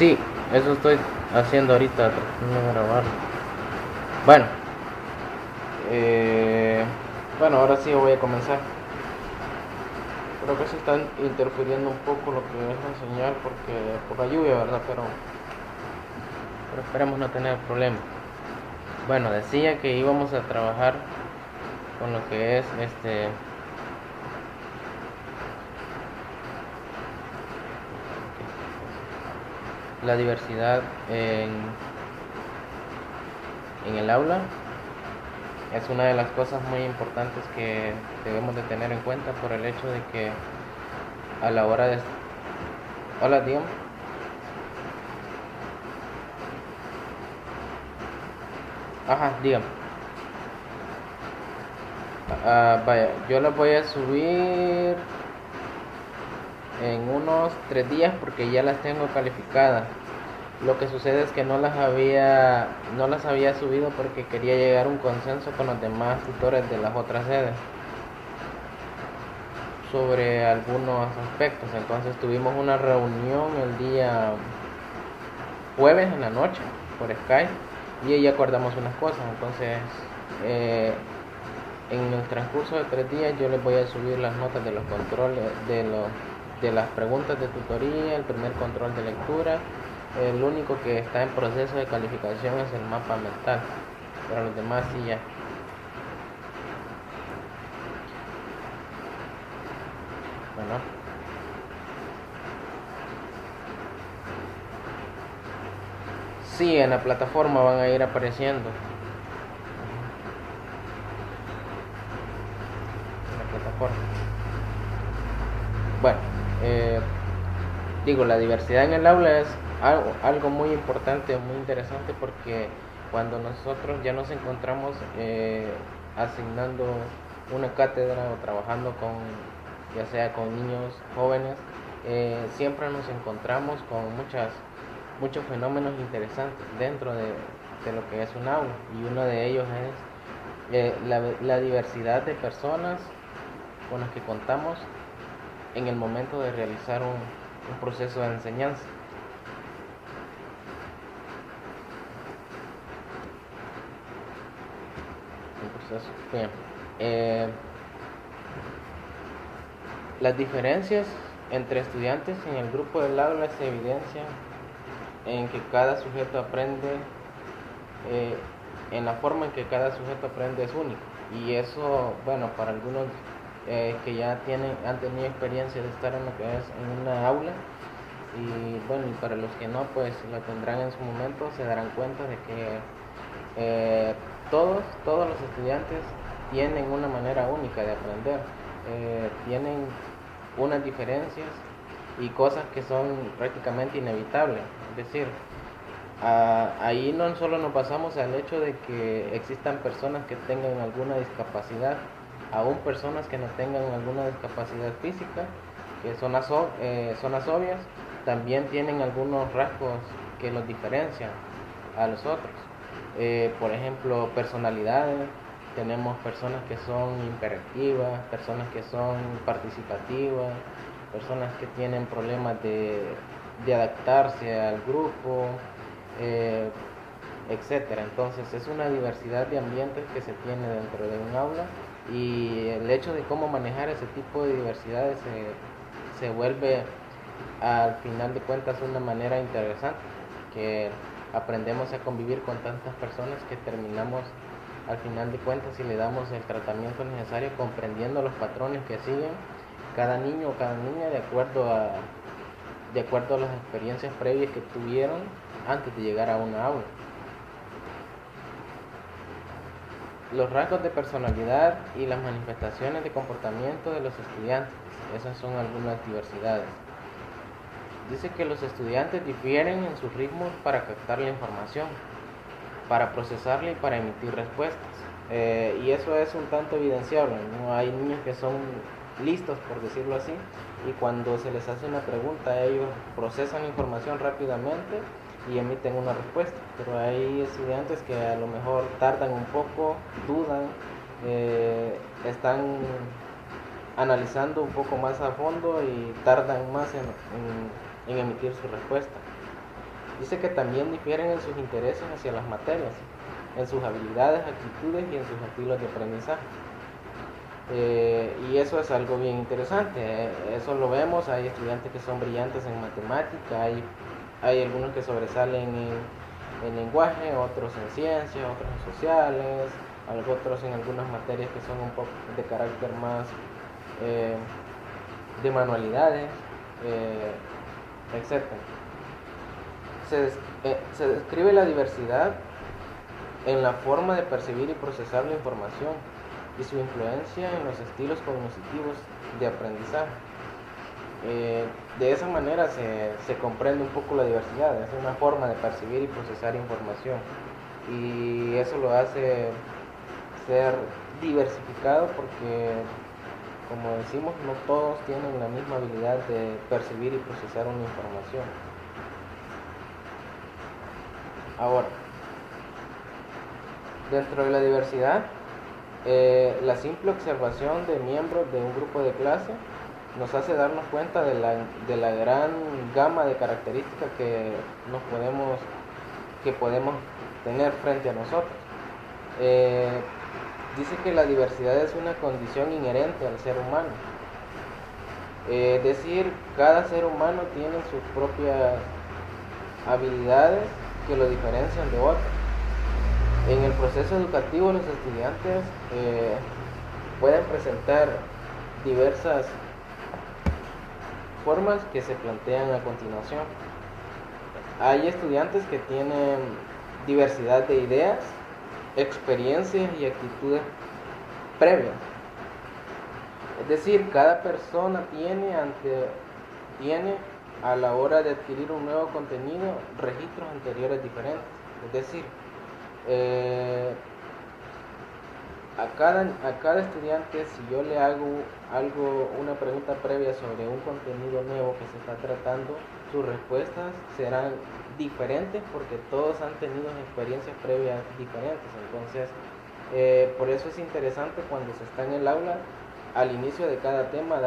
Sí, eso estoy haciendo ahorita, tratando de grabar. Bueno, eh, bueno, ahora sí voy a comenzar. Creo que se está interfiriendo un poco lo que es la señal porque por la lluvia, ¿verdad? Pero esperemos no tener problemas. Bueno, decía que íbamos a trabajar con lo que es la diversidad en el aula. Es una de las cosas muy importantes que debemos de tener en cuenta por el hecho de que a la hora de... Hola, dígame. Ajá, dígame. Vaya, yo las voy a subir en unos 3 días porque ya las tengo calificadas. Lo que sucede es que no las había subido porque quería llegar a un consenso con los demás tutores de las otras sedes sobre algunos aspectos. Entonces tuvimos una reunión el día jueves en la noche por Skype y ahí acordamos unas cosas. Entonces eh, en el transcurso de 3 días yo les voy a subir las notas de los controles de las preguntas de tutoría, el primer control de lectura. El único que está en proceso de calificación es el mapa mental, pero los demás sí ya. Bueno, sí, en la plataforma van a ir apareciendo. En la plataforma. Bueno, eh, digo, la diversidad en el aula es algo muy importante, muy interesante porque cuando nosotros ya nos encontramos asignando una cátedra o trabajando con, ya sea con niños jóvenes, siempre nos encontramos con muchos fenómenos interesantes dentro de lo que es un aula, y uno de ellos es la diversidad de personas con las que contamos en el momento de realizar un proceso de enseñanza. Bien. Eh, las diferencias entre estudiantes en el grupo del aula se evidencian en que cada sujeto aprende, eh, en la forma en que cada sujeto aprende es único. Y eso, bueno, para algunos que ya han tenido experiencia de estar en lo que es en una aula, y bueno, y para los que no, pues lo tendrán en su momento, se darán cuenta de que todos los estudiantes tienen una manera única de aprender, tienen unas diferencias y cosas que son prácticamente inevitables. Es decir, ahí no solo nos basamos al hecho de que existan personas que tengan alguna discapacidad, aún personas que no tengan alguna discapacidad física, que son las obvias, también tienen algunos rasgos que los diferencian a los otros. Por ejemplo, personalidades. Tenemos personas que son hiperactivas, personas que son participativas, personas que tienen problemas de adaptarse al grupo, eh, etcétera. Entonces es una diversidad de ambientes que se tiene dentro de un aula, y el hecho de cómo manejar ese tipo de diversidades se vuelve al final de cuentas una manera interesante, que aprendemos a convivir con tantas personas que terminamos al final de cuentas, si le damos el tratamiento necesario, comprendiendo los patrones que siguen cada niño o cada niña de acuerdo a las experiencias previas que tuvieron antes de llegar a una aula. Los rasgos de personalidad y las manifestaciones de comportamiento de los estudiantes, esas son algunas diversidades. Dice que los estudiantes difieren en sus ritmos para captar la información, para procesarla y para emitir respuestas. Y eso es un tanto evidenciable, ¿no? Hay niños que son listos, por decirlo así, y cuando se les hace una pregunta ellos procesan la información rápidamente y emiten una respuesta, pero hay estudiantes que a lo mejor tardan un poco, dudan, están analizando un poco más a fondo y tardan más en emitir su respuesta. Dice que también difieren en sus intereses hacia las materias, en sus habilidades, actitudes y en sus estilos de aprendizaje. Y eso es algo bien interesante. Eso lo vemos, hay estudiantes que son brillantes en matemática, hay algunos que sobresalen en lenguaje, otros en ciencias, otros en sociales, otros en algunas materias que son un poco de carácter más de manualidades, etc. Se describe la diversidad en la forma de percibir y procesar la información y su influencia en los estilos cognitivos de aprendizaje. De esa manera se comprende un poco la diversidad, es una forma de percibir y procesar información, y eso lo hace ser diversificado porque, como decimos, no todos tienen la misma habilidad de percibir y procesar una información. Ahora, dentro de la diversidad, la simple observación de miembros de un grupo de clase nos hace darnos cuenta de la gran gama de características que podemos tener frente a nosotros. Dice que la diversidad es una condición inherente al ser humano. Es decir, cada ser humano tiene sus propias habilidades que lo diferencian de otros. En el proceso educativo, los estudiantes pueden presentar diversas formas que se plantean a continuación. Hay estudiantes que tienen diversidad de ideas, experiencias y actitudes previas. Es decir, cada persona tiene a la hora de adquirir un nuevo contenido registros anteriores diferentes. Es decir, a cada estudiante, si yo le hago una pregunta previa sobre un contenido nuevo que se está tratando, sus respuestas serán diferentes porque todos han tenido experiencias previas diferentes. Entonces, por eso es interesante cuando se está en el aula, al inicio de cada tema,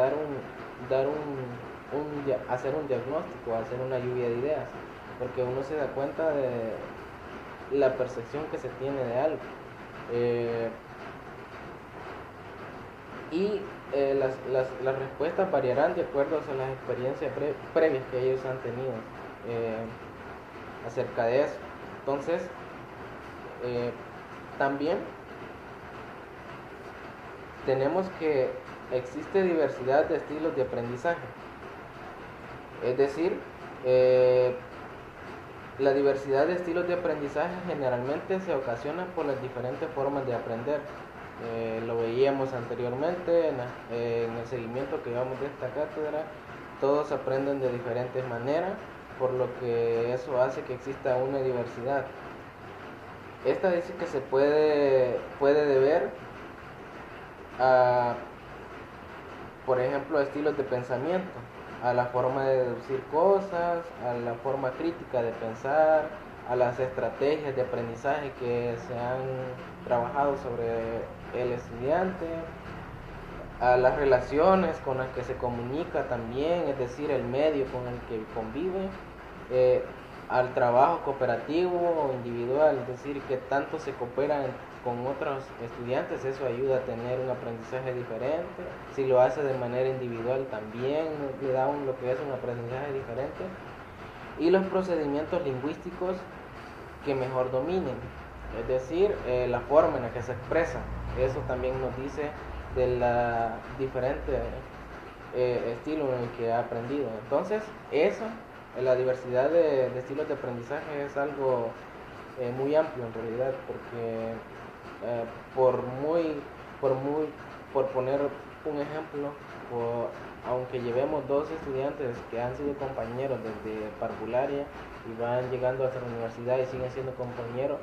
hacer un diagnóstico, hacer una lluvia de ideas, porque uno se da cuenta de la percepción que se tiene de algo. Las respuestas variarán de acuerdo a las experiencias previas que ellos han tenido acerca de eso. Entonces, también tenemos que existe diversidad de estilos de aprendizaje. Es decir, la diversidad de estilos de aprendizaje generalmente se ocasiona por las diferentes formas de aprender. Lo veíamos anteriormente en el seguimiento que llevamos de esta cátedra. Todos aprenden de diferentes maneras, por lo que eso hace que exista una diversidad. Esta dice que se puede deber a, por ejemplo, a estilos de pensamiento, a la forma de deducir cosas, a la forma crítica de pensar, a las estrategias de aprendizaje que se han trabajado sobre el estudiante, a las relaciones con las que se comunica también, es decir, el medio con el que convive, al trabajo cooperativo o individual, es decir, que tanto se coopera con otros estudiantes. Eso ayuda a tener un aprendizaje diferente. Si lo hace de manera individual, también le da lo que es un aprendizaje diferente. Y los procedimientos lingüísticos que mejor dominen, es decir, la forma en la que se expresa. Eso también nos dice de la diferente estilo en el que ha aprendido. Entonces, la diversidad de estilos de aprendizaje es algo muy amplio en realidad, porque por poner un ejemplo, aunque llevemos dos estudiantes que han sido compañeros desde parvularia y van llegando hasta la universidad y siguen siendo compañeros,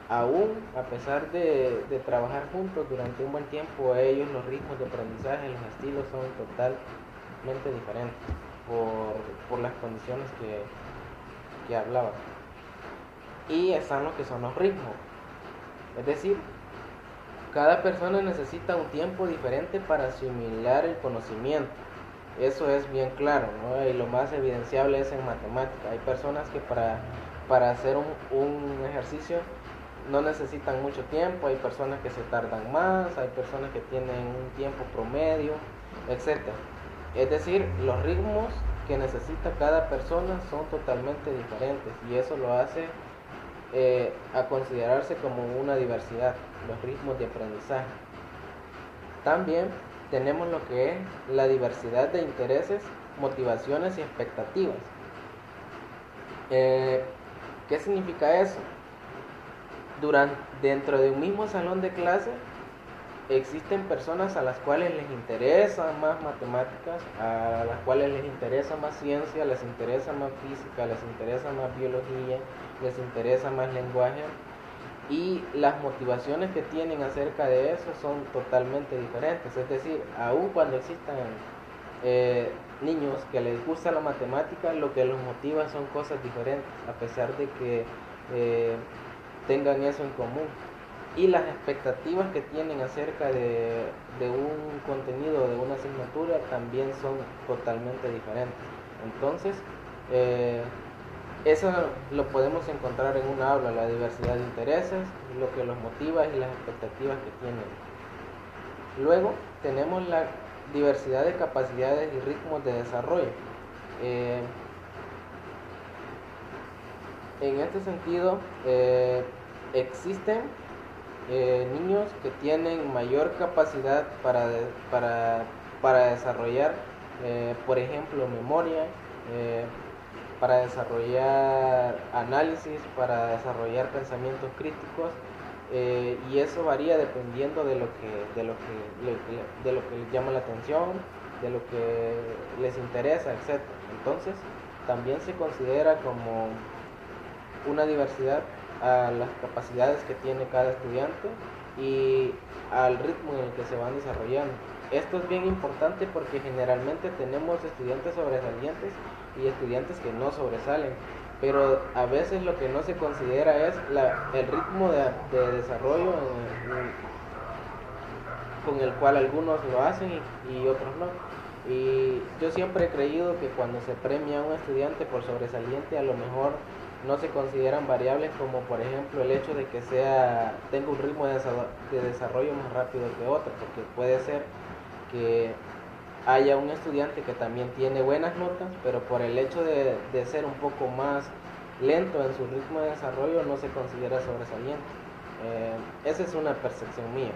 aún a pesar de trabajar juntos durante un buen tiempo, los ritmos de aprendizaje, los estilos son totalmente diferentes por las condiciones que hablaba. Y están lo que son los ritmos, es decir, cada persona necesita un tiempo diferente para asimilar el conocimiento. Eso es bien claro, ¿no? Y lo más evidenciable es en matemática. Hay personas que para para hacer un ejercicio no necesitan mucho tiempo, hay personas que se tardan más, hay personas que tienen un tiempo promedio, etcétera. Es decir, los ritmos que necesita cada persona son totalmente diferentes y eso lo hace a considerarse como una diversidad, los ritmos de aprendizaje. También tenemos lo que es la diversidad de intereses, motivaciones y expectativas. ¿Qué significa eso? Dentro de un mismo salón de clase existen personas a las cuales les interesa más matemáticas, a las cuales les interesa más ciencia, les interesa más física, les interesa más biología, les interesa más lenguaje, y las motivaciones que tienen acerca de eso son totalmente diferentes. Es decir, aun cuando existan niños que les gusta la matemática, lo que los motiva son cosas diferentes, a pesar de que tengan eso en común. Y las expectativas que tienen acerca de un contenido, de una asignatura, también son totalmente diferentes. Entonces, eso lo podemos encontrar en una aula, la diversidad de intereses, lo que los motiva y las expectativas que tienen. Luego tenemos la diversidad de capacidades y ritmos de desarrollo. En este sentido, existen niños que tienen mayor capacidad para desarrollar, por ejemplo, memoria, para desarrollar análisis, para desarrollar pensamientos críticos, y eso varía dependiendo de lo que les llama la atención, de lo que les interesa, etc. Entonces, también se considera como una diversidad a las capacidades que tiene cada estudiante y al ritmo en el que se van desarrollando. Esto es bien importante porque generalmente tenemos estudiantes sobresalientes y estudiantes que no sobresalen, pero a veces lo que no se considera es el ritmo de desarrollo con el cual algunos lo hacen y otros no. Y yo siempre he creído que cuando se premia a un estudiante por sobresaliente, a lo mejor no se consideran variables como por ejemplo el hecho de que tenga un ritmo de desarrollo más rápido que otro, porque puede ser que haya un estudiante que también tiene buenas notas, pero por el hecho de ser un poco más lento en su ritmo de desarrollo no se considera sobresaliente. Esa es una percepción mía.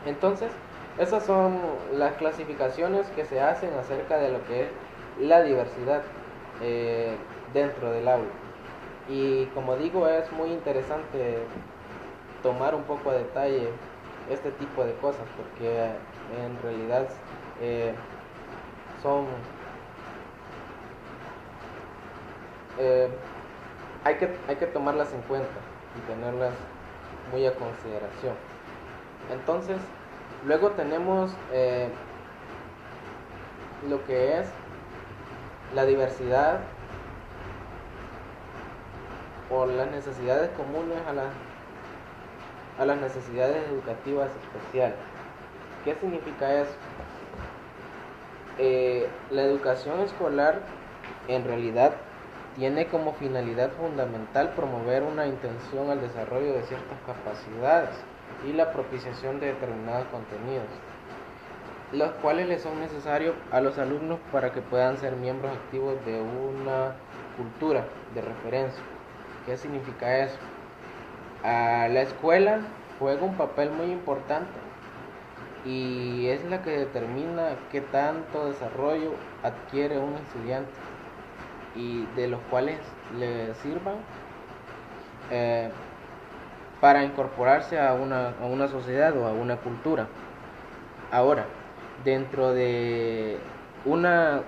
Entonces, esas son las clasificaciones que se hacen acerca de lo que es la diversidad dentro del aula. Y como digo, es muy interesante tomar un poco a detalle este tipo de cosas, porque en realidad hay que tomarlas en cuenta y tenerlas muy a consideración. Entonces, luego tenemos lo que es la diversidad o las necesidades comunes a las necesidades educativas especiales. ¿Qué significa eso? La educación escolar en realidad tiene como finalidad fundamental promover una intención al desarrollo de ciertas capacidades y la propiciación de determinados contenidos, los cuales les son necesarios a los alumnos para que puedan ser miembros activos de una cultura de referencia. ¿Qué significa eso? La escuela juega un papel muy importante y es la que determina qué tanto desarrollo adquiere un estudiante y de los cuales le sirvan para incorporarse a una sociedad o a una cultura. Ahora, dentro de una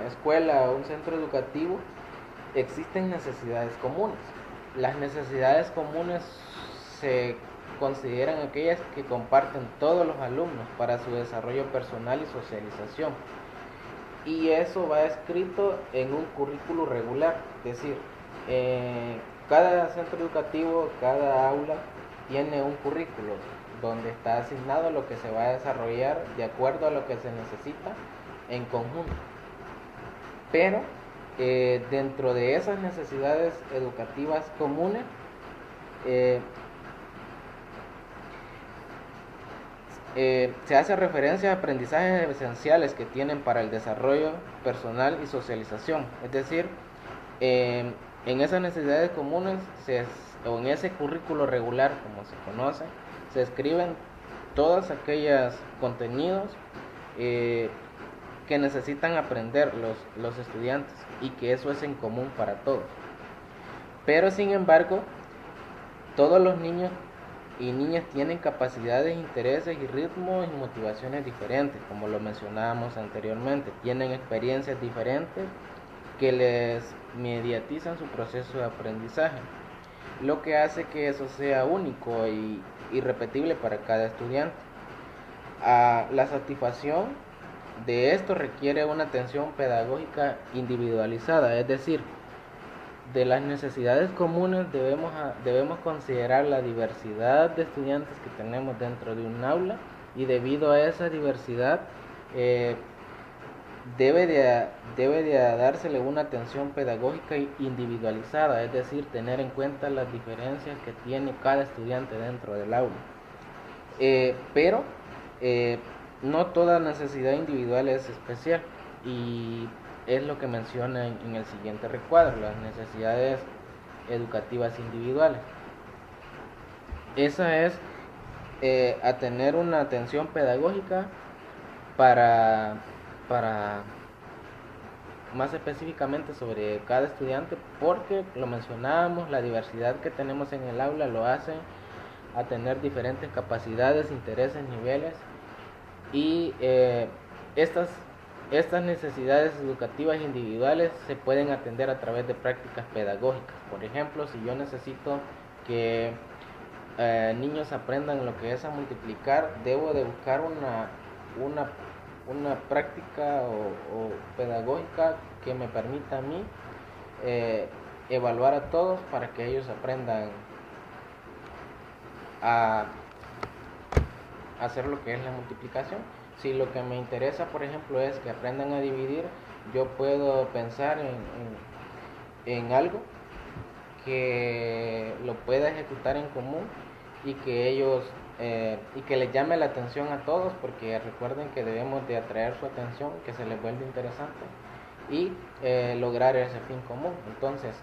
escuela o un centro educativo existen necesidades comunes. Las necesidades comunes se consideran aquellas que comparten todos los alumnos para su desarrollo personal y socialización. Y eso va escrito en un currículo regular, es decir, cada centro educativo, cada aula tiene un currículo donde está asignado lo que se va a desarrollar de acuerdo a lo que se necesita en conjunto. Pero dentro de esas necesidades educativas comunes, eh, se hace referencia a aprendizajes esenciales que tienen para el desarrollo personal y socialización. Es decir, en esas necesidades comunes o en ese currículo regular, como se conoce, se escriben todos aquellos contenidos que necesitan aprender los estudiantes, y que eso es en común para todos. Pero sin embargo, todos los niños y niñas tienen capacidades, intereses y ritmos y motivaciones diferentes, como lo mencionábamos anteriormente. Tienen experiencias diferentes que les mediatizan su proceso de aprendizaje, lo que hace que eso sea único y irrepetible para cada estudiante. La satisfacción de esto requiere una atención pedagógica individualizada, es decir, de las necesidades comunes debemos considerar la diversidad de estudiantes que tenemos dentro de un aula, y debido a esa diversidad debe de dársele una atención pedagógica individualizada, es decir, tener en cuenta las diferencias que tiene cada estudiante dentro del aula. Pero no toda necesidad individual es especial, y es lo que menciona en el siguiente recuadro: las necesidades educativas individuales. Esa es a tener una atención pedagógica para más específicamente sobre cada estudiante, porque lo mencionábamos, la diversidad que tenemos en el aula lo hace a tener diferentes capacidades, intereses, niveles, y estas necesidades educativas individuales se pueden atender a través de prácticas pedagógicas. Por ejemplo, si yo necesito que niños aprendan lo que es a multiplicar, debo de buscar una práctica o pedagógica que me permita a mí evaluar a todos para que ellos aprendan a hacer lo que es la multiplicación. Si lo que me interesa, por ejemplo, es que aprendan a dividir, yo puedo pensar en algo que lo pueda ejecutar en común, y que ellos y que les llame la atención a todos, porque recuerden que debemos de atraer su atención, que se les vuelva interesante, y lograr ese fin común. Entonces,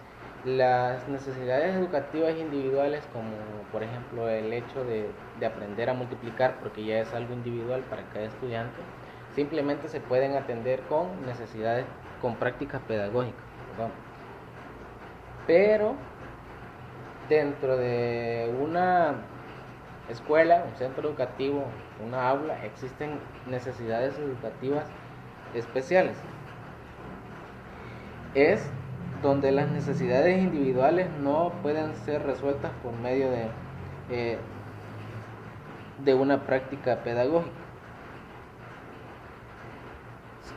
las necesidades educativas individuales, como por ejemplo el hecho de aprender a multiplicar, porque ya es algo individual para cada estudiante, simplemente se pueden atender con prácticas pedagógicas, ¿verdad? Pero dentro de una escuela, un centro educativo, una aula, existen necesidades educativas especiales. Es donde las necesidades individuales no pueden ser resueltas por medio de una práctica pedagógica.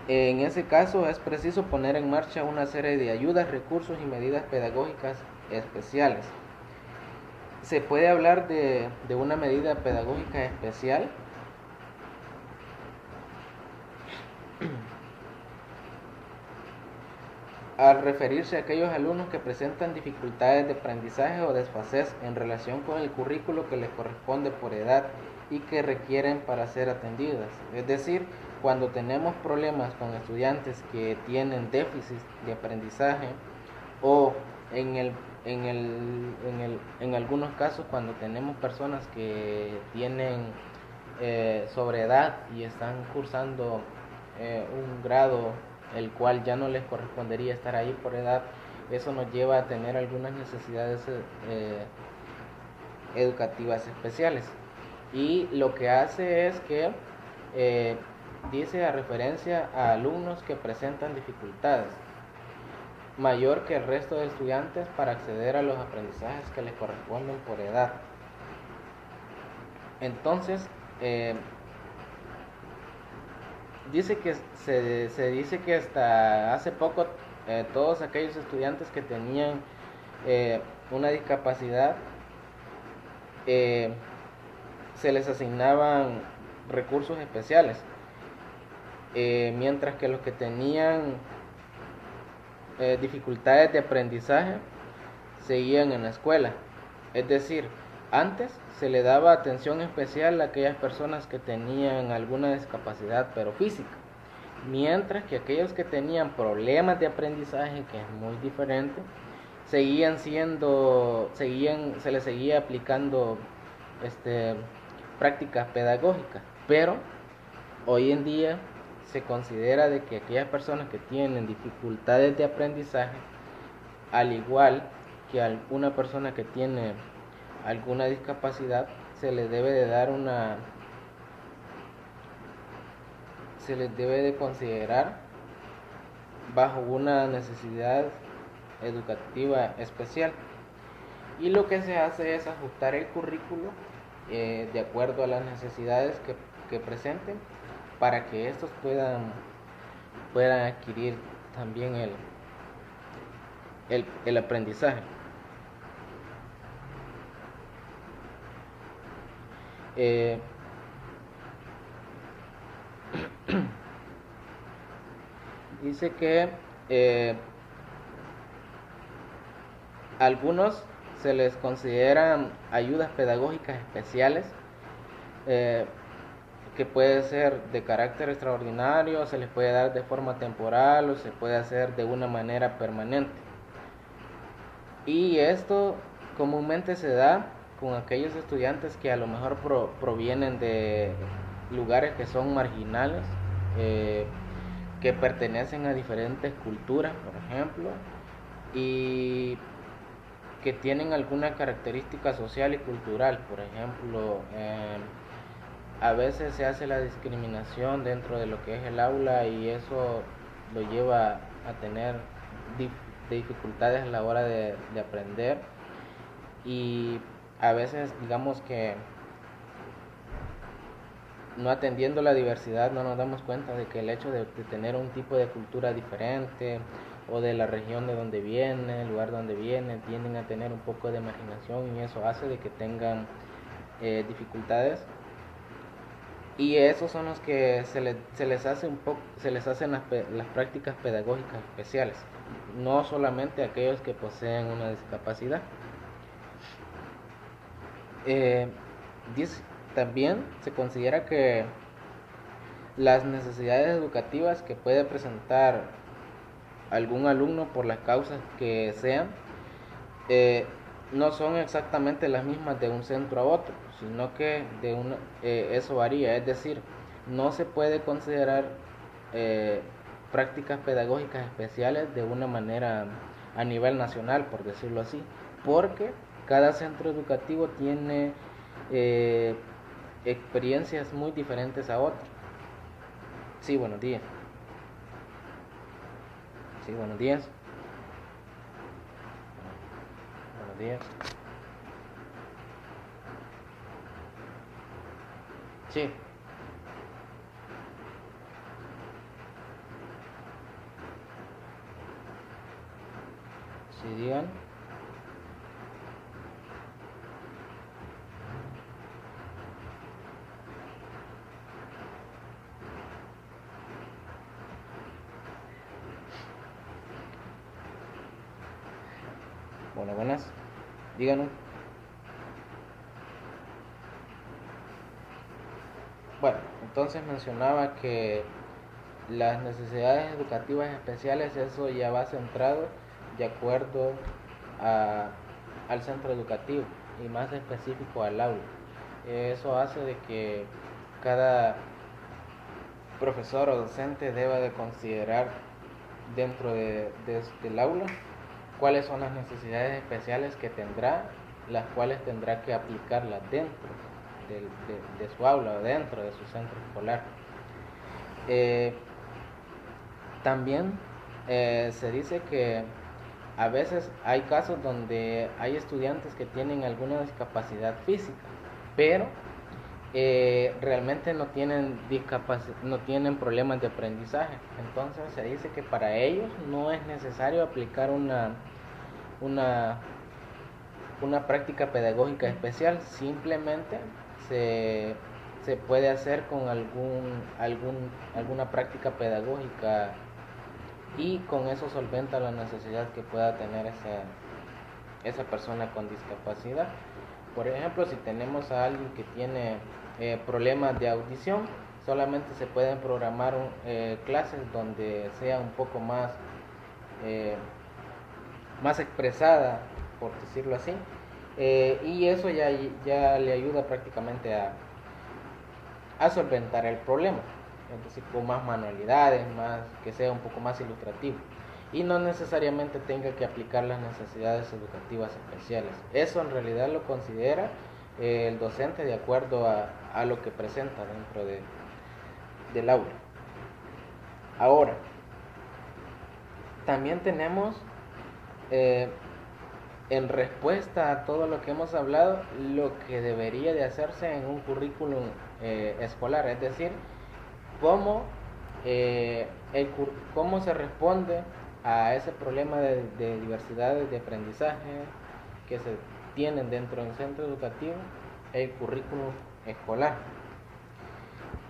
En ese caso es preciso poner en marcha una serie de ayudas, recursos y medidas pedagógicas especiales. Se puede hablar de una medida pedagógica especial al referirse a aquellos alumnos que presentan dificultades de aprendizaje o desfasez en relación con el currículo que les corresponde por edad y que requieren para ser atendidas. Es decir, cuando tenemos problemas con estudiantes que tienen déficit de aprendizaje, o en algunos casos cuando tenemos personas que tienen sobreedad y están cursando un grado el cual ya no les correspondería estar ahí por edad, eso nos lleva a tener algunas necesidades educativas especiales. Y lo que hace es que dice a referencia a alumnos que presentan dificultades mayor que el resto de estudiantes para acceder a los aprendizajes que les corresponden por edad. Entonces, se dice que hasta hace poco todos aquellos estudiantes que tenían una discapacidad se les asignaban recursos especiales, mientras que los que tenían dificultades de aprendizaje seguían en la escuela. Es decir, antes se le daba atención especial a aquellas personas que tenían alguna discapacidad pero física, mientras que aquellos que tenían problemas de aprendizaje, que es muy diferente, se les seguía aplicando prácticas pedagógicas. Pero hoy en día se considera de que aquellas personas que tienen dificultades de aprendizaje, al igual que a una persona que tiene alguna discapacidad, se les debe de dar se les debe de considerar bajo una necesidad educativa especial. Y lo que se hace es ajustar el currículo de acuerdo a las necesidades que presenten, para que estos puedan adquirir también el aprendizaje. Dice que algunos se les consideran ayudas pedagógicas especiales, que puede ser de carácter extraordinario, se les puede dar de forma temporal o se puede hacer de una manera permanente. Y esto comúnmente se da con aquellos estudiantes que a lo mejor provienen de lugares que son marginales, que pertenecen a diferentes culturas, por ejemplo, y que tienen alguna característica social y cultural. Por ejemplo, a veces se hace la discriminación dentro de lo que es el aula, y eso lo lleva a tener dificultades a la hora de aprender. Y a veces, digamos que no atendiendo la diversidad, no nos damos cuenta de que el hecho de tener un tipo de cultura diferente, o de la región de donde viene, el lugar donde viene, tienden a tener un poco de marginación, y eso hace de que tengan dificultades. Y esos son los que se les hacen las prácticas pedagógicas especiales, no solamente aquellos que poseen una discapacidad. También se considera que las necesidades educativas que puede presentar algún alumno, por las causas que sean, no son exactamente las mismas de un centro a otro, sino que eso varía. Es decir, no se puede considerar prácticas pedagógicas especiales de una manera a nivel nacional, por decirlo así, porque cada centro educativo tiene experiencias muy diferentes a otro. Sí, buenos días. Sí, buenos días. Buenos días. Sí. Sí, digan. Bueno, buenas. Díganos. Bueno, entonces mencionaba que las necesidades educativas especiales, eso ya va centrado de acuerdo al centro educativo, y más específico al aula. Eso hace de que cada profesor o docente deba de considerar dentro del aula cuáles son las necesidades especiales que tendrá, las cuales tendrá que aplicarlas dentro de su aula o dentro de su centro escolar. También se dice que a veces hay casos donde hay estudiantes que tienen alguna discapacidad física, pero realmente no tienen problemas de aprendizaje. Entonces se dice que para ellos no es necesario aplicar una práctica pedagógica especial, simplemente se puede hacer con alguna práctica pedagógica y con eso solventa la necesidad que pueda tener esa persona con discapacidad. Por ejemplo, si tenemos a alguien que tiene problemas de audición, solamente se pueden programar clases donde sea un poco eh, más expresada, por decirlo así, y eso ya le ayuda prácticamente a solventar el problema, es decir, con más manualidades, que sea un poco más ilustrativo y no necesariamente tenga que aplicar las necesidades educativas especiales. Eso en realidad lo considera el docente de acuerdo a lo que presenta dentro del aula. Ahora, también tenemos, en respuesta a todo lo que hemos hablado, lo que debería de hacerse en un currículum escolar, es decir, cómo, cómo se responde a ese problema de diversidades de aprendizaje que se tienen dentro del centro educativo, el currículum escolar.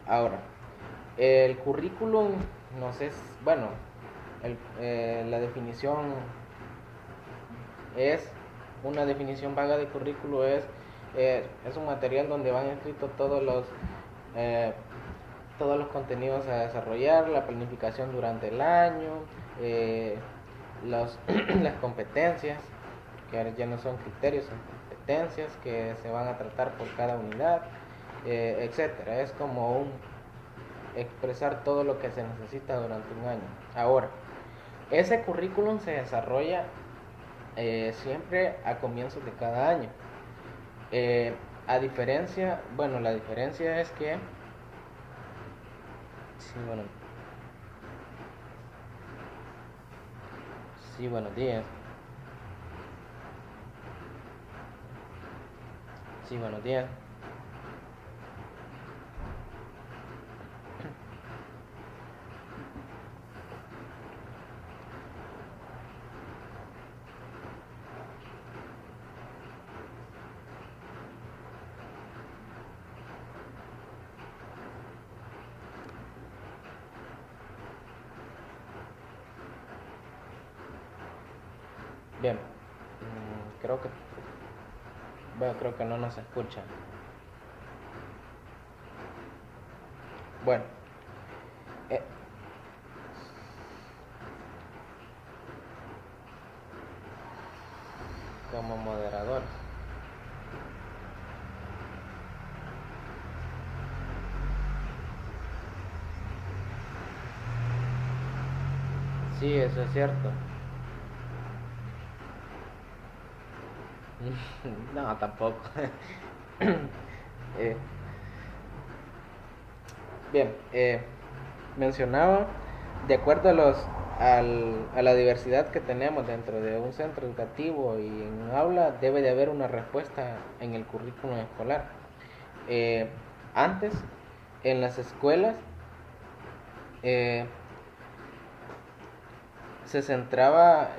Ahora, el currículum, no sé, bueno, la definición es, una definición vaga de currículo es un material donde van escritos todos los contenidos a desarrollar, la planificación durante el año, las competencias, que ahora ya no son criterios, son competencias que se van a tratar por cada unidad, etcétera. Es como expresar todo lo que se necesita durante un año. Ahora, ese currículum se desarrolla siempre a comienzos de cada año. La diferencia es que sí, buenos días. Sí, buenos días. Bien, creo que creo que no nos escuchan. Bueno, eh, como moderador. Sí, eso es cierto. No, tampoco. Eh, Bien, mencionaba, de acuerdo a la diversidad que tenemos dentro de un centro educativo y en un aula, debe de haber una respuesta en el currículum escolar. Antes, en las escuelas, eh, se centraba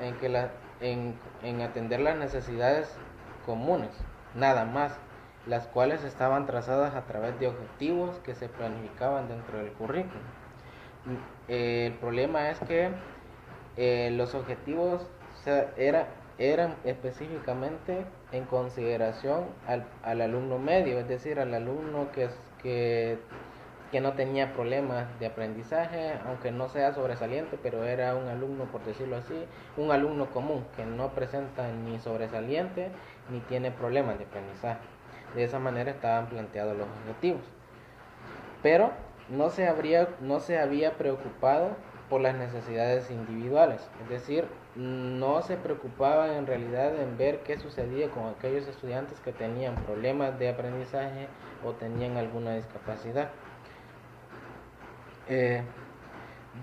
en atender las necesidades comunes, nada más, las cuales estaban trazadas a través de objetivos que se planificaban dentro del currículum. El problema es que los objetivos eran específicamente en consideración al alumno medio, es decir, al alumno que no tenía problemas de aprendizaje, aunque no sea sobresaliente, pero era un alumno, por decirlo así, un alumno común, que no presenta ni sobresaliente ni tiene problemas de aprendizaje. De esa manera estaban planteados los objetivos. Pero no se había preocupado por las necesidades individuales, es decir, no se preocupaban en realidad en ver qué sucedía con aquellos estudiantes que tenían problemas de aprendizaje o tenían alguna discapacidad.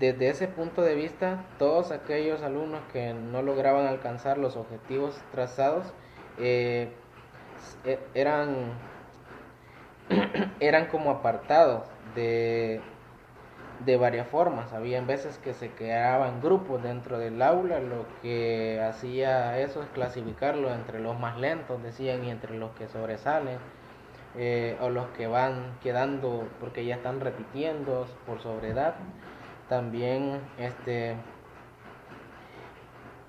Desde ese punto de vista, todos aquellos alumnos que no lograban alcanzar los objetivos trazados eran como apartados de varias formas. Habían veces que se creaban grupos dentro del aula, lo que hacía eso es clasificarlo entre los más lentos, decían, y entre los que sobresalen, o los que van quedando porque ya están repitiendo por sobredad. También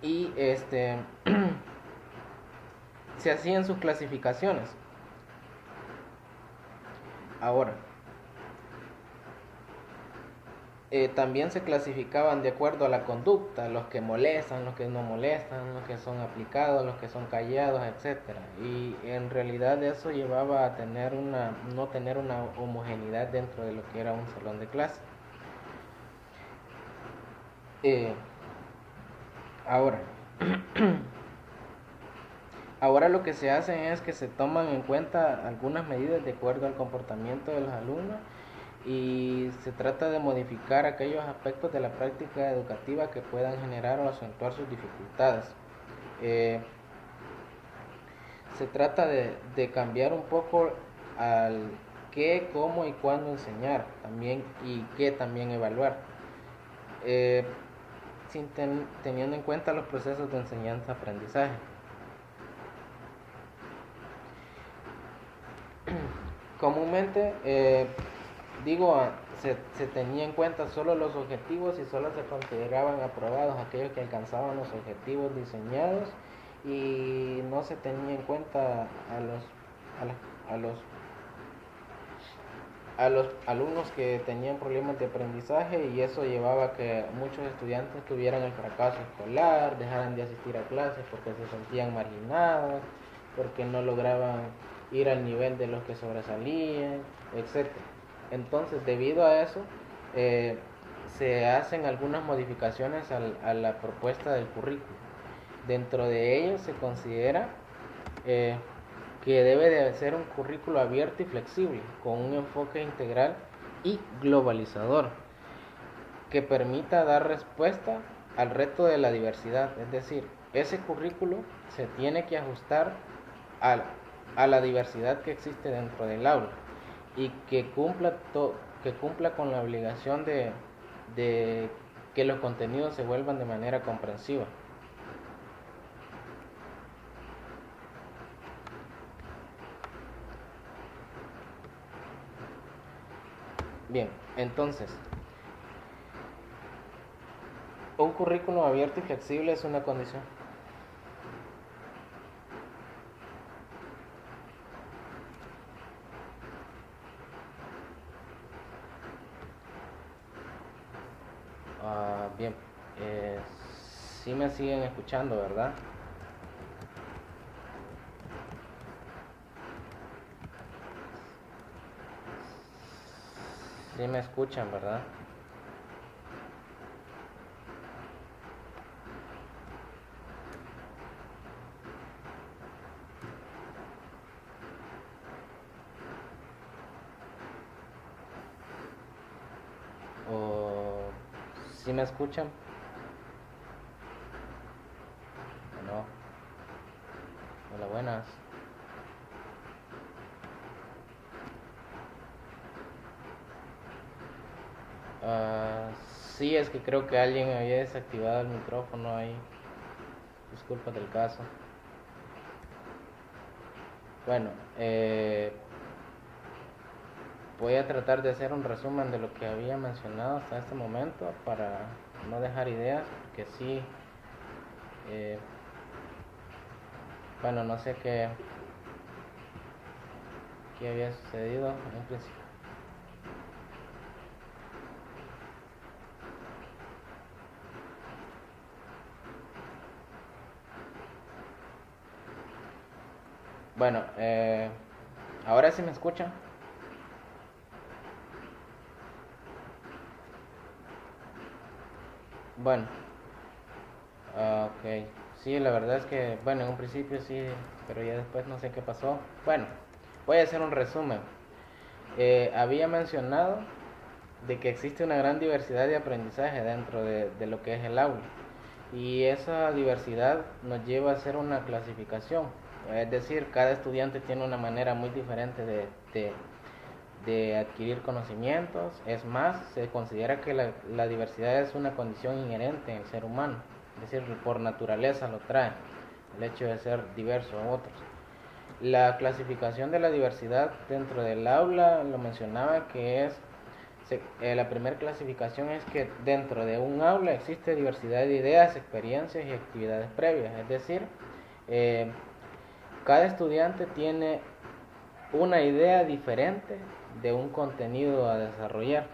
y se hacían sus clasificaciones. Ahora, también se clasificaban de acuerdo a la conducta, los que molestan, los que no molestan, los que son aplicados, los que son callados, etcétera. Y en realidad eso llevaba a tener no tener una homogeneidad dentro de lo que era un salón de clase. Ahora, ahora lo que se hace es que se toman en cuenta algunas medidas de acuerdo al comportamiento de los alumnos y se trata de modificar aquellos aspectos de la práctica educativa que puedan generar o acentuar sus dificultades. Se trata de cambiar un poco al qué, cómo y cuándo enseñar también y qué también evaluar, teniendo en cuenta los procesos de enseñanza-aprendizaje. Comúnmente se tenía en cuenta solo los objetivos y solo se consideraban aprobados aquellos que alcanzaban los objetivos diseñados y no se tenía en cuenta a los alumnos que tenían problemas de aprendizaje, y eso llevaba a que muchos estudiantes tuvieran el fracaso escolar, dejaran de asistir a clases porque se sentían marginados, porque no lograban ir al nivel de los que sobresalían, etc. Entonces, debido a eso, se hacen algunas modificaciones a la propuesta del currículo. Dentro de ello se considera que debe de ser un currículo abierto y flexible, con un enfoque integral y globalizador, que permita dar respuesta al reto de la diversidad. Es decir, ese currículo se tiene que ajustar a la diversidad que existe dentro del aula y que cumpla con la obligación de que los contenidos se vuelvan de manera comprensiva. Bien, entonces, un currículum abierto y flexible es una condición. Bien, sí me siguen escuchando, ¿verdad? Sí me escuchan, ¿verdad? ¿O sí me escuchan? No. Hola, buenas. Sí, es que creo que alguien había desactivado el micrófono ahí. Disculpa del caso. Bueno, voy a tratar de hacer un resumen de lo que había mencionado hasta este momento para no dejar ideas, porque sí, bueno, no sé qué había sucedido en un principio. Bueno, ahora sí me escuchan. Bueno, ok. Sí, la verdad es que, bueno, en un principio sí, pero ya después no sé qué pasó. Bueno, voy a hacer un resumen. Había mencionado de que existe una gran diversidad de aprendizaje dentro de lo que es el aula, y esa diversidad nos lleva a hacer una clasificación. Es decir, cada estudiante tiene una manera muy diferente de adquirir conocimientos. Es más, se considera que la diversidad es una condición inherente en el ser humano, es decir, por naturaleza lo trae, el hecho de ser diverso a otros. La clasificación de la diversidad dentro del aula lo mencionaba, que La primera clasificación es que dentro de un aula existe diversidad de ideas, experiencias y actividades previas. Es decir, cada estudiante tiene una idea diferente de un contenido a desarrollar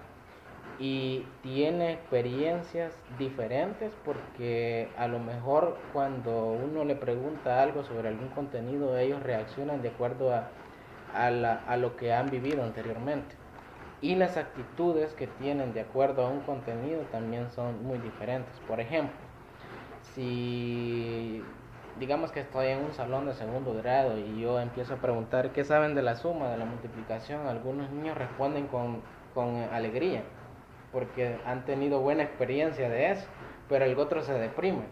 y tiene experiencias diferentes, porque a lo mejor cuando uno le pregunta algo sobre algún contenido, ellos reaccionan de acuerdo a lo que han vivido anteriormente, y las actitudes que tienen de acuerdo a un contenido también son muy diferentes. Por ejemplo, si digamos que estoy en un salón de segundo grado y yo empiezo a preguntar qué saben de la suma, de la multiplicación, algunos niños responden con alegría porque han tenido buena experiencia de eso, pero el otro se deprime.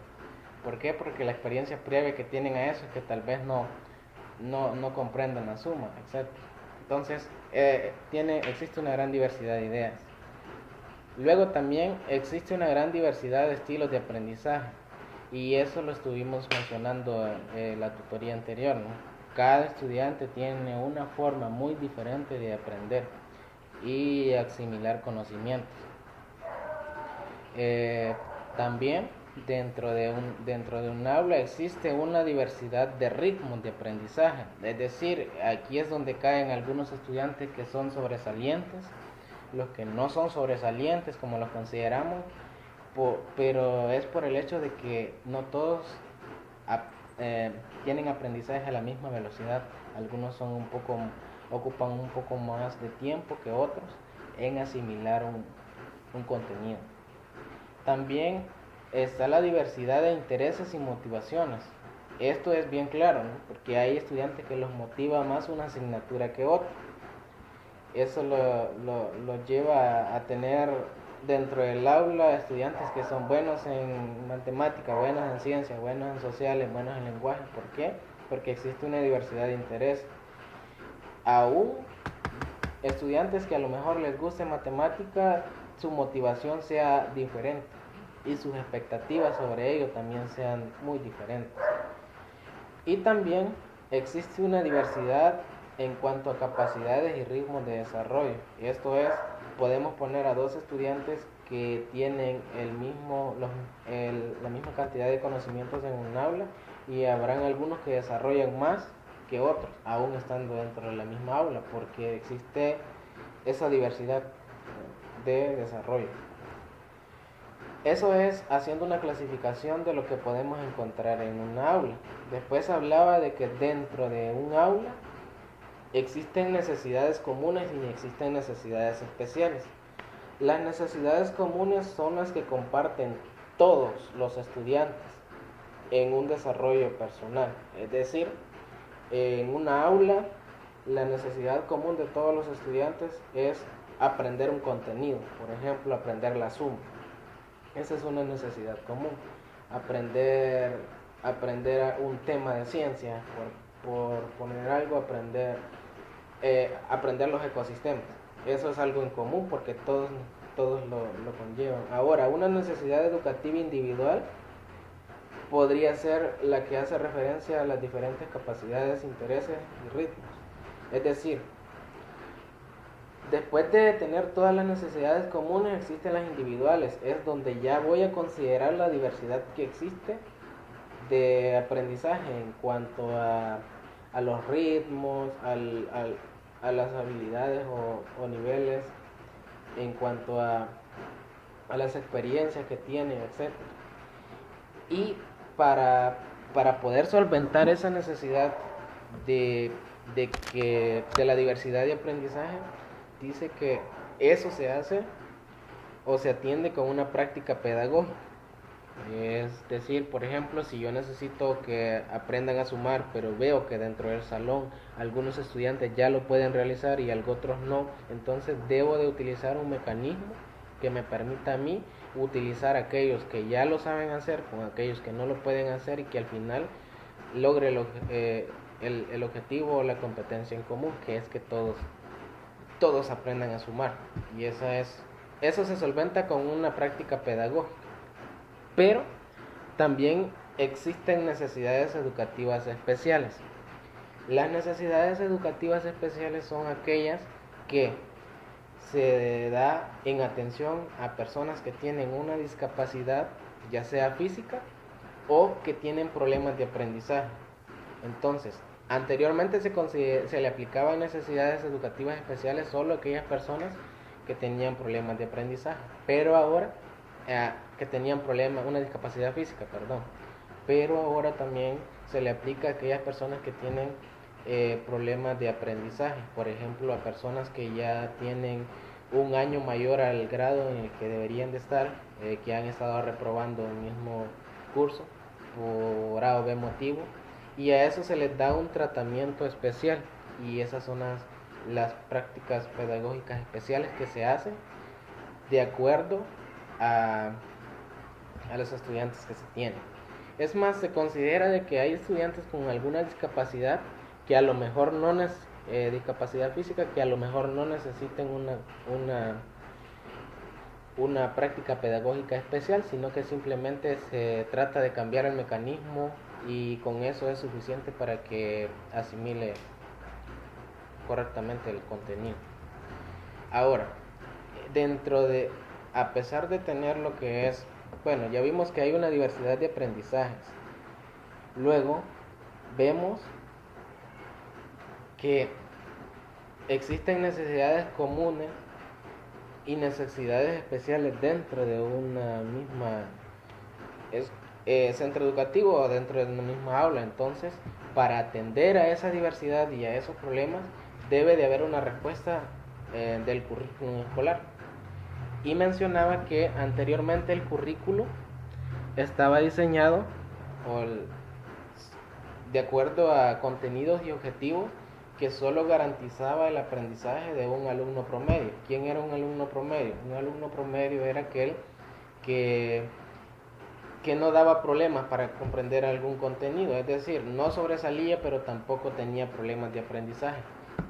¿Por qué? Porque la experiencia previa que tienen a eso es que tal vez no comprendan la suma, etc. Entonces, existe una gran diversidad de ideas. Luego también existe una gran diversidad de estilos de aprendizaje, y eso lo estuvimos mencionando en la tutoría anterior, ¿no? Cada estudiante tiene una forma muy diferente de aprender y asimilar conocimientos. También dentro de un aula existe una diversidad de ritmos de aprendizaje. Es decir, aquí es donde caen algunos estudiantes que son sobresalientes, los que no son sobresalientes como los consideramos, pero es por el hecho de que no todos tienen aprendizaje a la misma velocidad. Algunos ocupan un poco más de tiempo que otros en asimilar un contenido. También está la diversidad de intereses y motivaciones. Esto es bien claro, ¿no? Porque hay estudiantes que los motiva más una asignatura que otra. Eso lo lleva a tener dentro del aula estudiantes que son buenos en matemática, buenos en ciencias, buenos en sociales, buenos en lenguaje. ¿Por qué? Porque existe una diversidad de intereses. Aún estudiantes que a lo mejor les guste matemática, su motivación sea diferente y sus expectativas sobre ello también sean muy diferentes. Y también existe una diversidad en cuanto a capacidades y ritmos de desarrollo. Esto es, podemos poner a dos estudiantes que tienen la misma cantidad de conocimientos en un aula, y habrán algunos que desarrollan más que otros, aún estando dentro de la misma aula, porque existe esa diversidad de desarrollo. Eso es haciendo una clasificación de lo que podemos encontrar en un aula. Después hablaba de que dentro de un aula existen necesidades comunes y existen necesidades especiales. Las necesidades comunes son las que comparten todos los estudiantes en un desarrollo personal. Es decir, en una aula, la necesidad común de todos los estudiantes es aprender un contenido. Por ejemplo, aprender la suma. Esa es una necesidad común. Aprender un tema de ciencia, por poner algo, aprender los ecosistemas. Eso es algo en común porque todos lo conllevan. Ahora, una necesidad educativa individual podría ser la que hace referencia a las diferentes capacidades, intereses y ritmos. Es decir, después de tener todas las necesidades comunes, existen las individuales. Es donde ya voy a considerar la diversidad que existe de aprendizaje en cuanto a los ritmos, a las habilidades o niveles, en cuanto a las experiencias que tienen, etc. Y para poder solventar esa necesidad de la diversidad de aprendizaje, dice que eso se hace o se atiende con una práctica pedagógica. Es decir, por ejemplo, si yo necesito que aprendan a sumar, pero veo que dentro del salón algunos estudiantes ya lo pueden realizar y otros no, entonces debo de utilizar un mecanismo que me permita a mí utilizar aquellos que ya lo saben hacer con aquellos que no lo pueden hacer, y que al final logre el objetivo o la competencia en común, que es que todos aprendan a sumar. Y eso se solventa con una práctica pedagógica. Pero también existen necesidades educativas especiales. Las necesidades educativas especiales son aquellas que se da en atención a personas que tienen una discapacidad, ya sea física o que tienen problemas de aprendizaje. Entonces, anteriormente se le aplicaban necesidades educativas especiales solo a aquellas personas que tenían problemas de aprendizaje, pero ahora que tenían problemas, una discapacidad física, perdón, pero ahora también se le aplica a aquellas personas que tienen problemas de aprendizaje, por ejemplo, a personas que ya tienen un año mayor al grado en el que deberían de estar, que han estado reprobando el mismo curso por A o B motivo, y a eso se les da un tratamiento especial, y esas son las prácticas pedagógicas especiales que se hacen de acuerdo a, a los estudiantes que se tienen. Es más, se considera de que hay estudiantes con alguna discapacidad que a lo mejor no discapacidad física, que a lo mejor no necesiten una práctica pedagógica especial, sino que simplemente se trata de cambiar el mecanismo y con eso es suficiente para que asimile correctamente el contenido. Ahora, a pesar de tener lo que es, bueno, ya vimos que hay una diversidad de aprendizajes. Luego, vemos que existen necesidades comunes y necesidades especiales dentro de una misma centro educativo o dentro de una misma aula. Entonces, para atender a esa diversidad y a esos problemas, debe de haber una respuesta del currículum escolar. Y mencionaba que anteriormente el currículo estaba diseñado de acuerdo a contenidos y objetivos que solo garantizaba el aprendizaje de un alumno promedio. ¿Quién era un alumno promedio? Un alumno promedio era aquel que no daba problemas para comprender algún contenido, es decir, no sobresalía, pero tampoco tenía problemas de aprendizaje.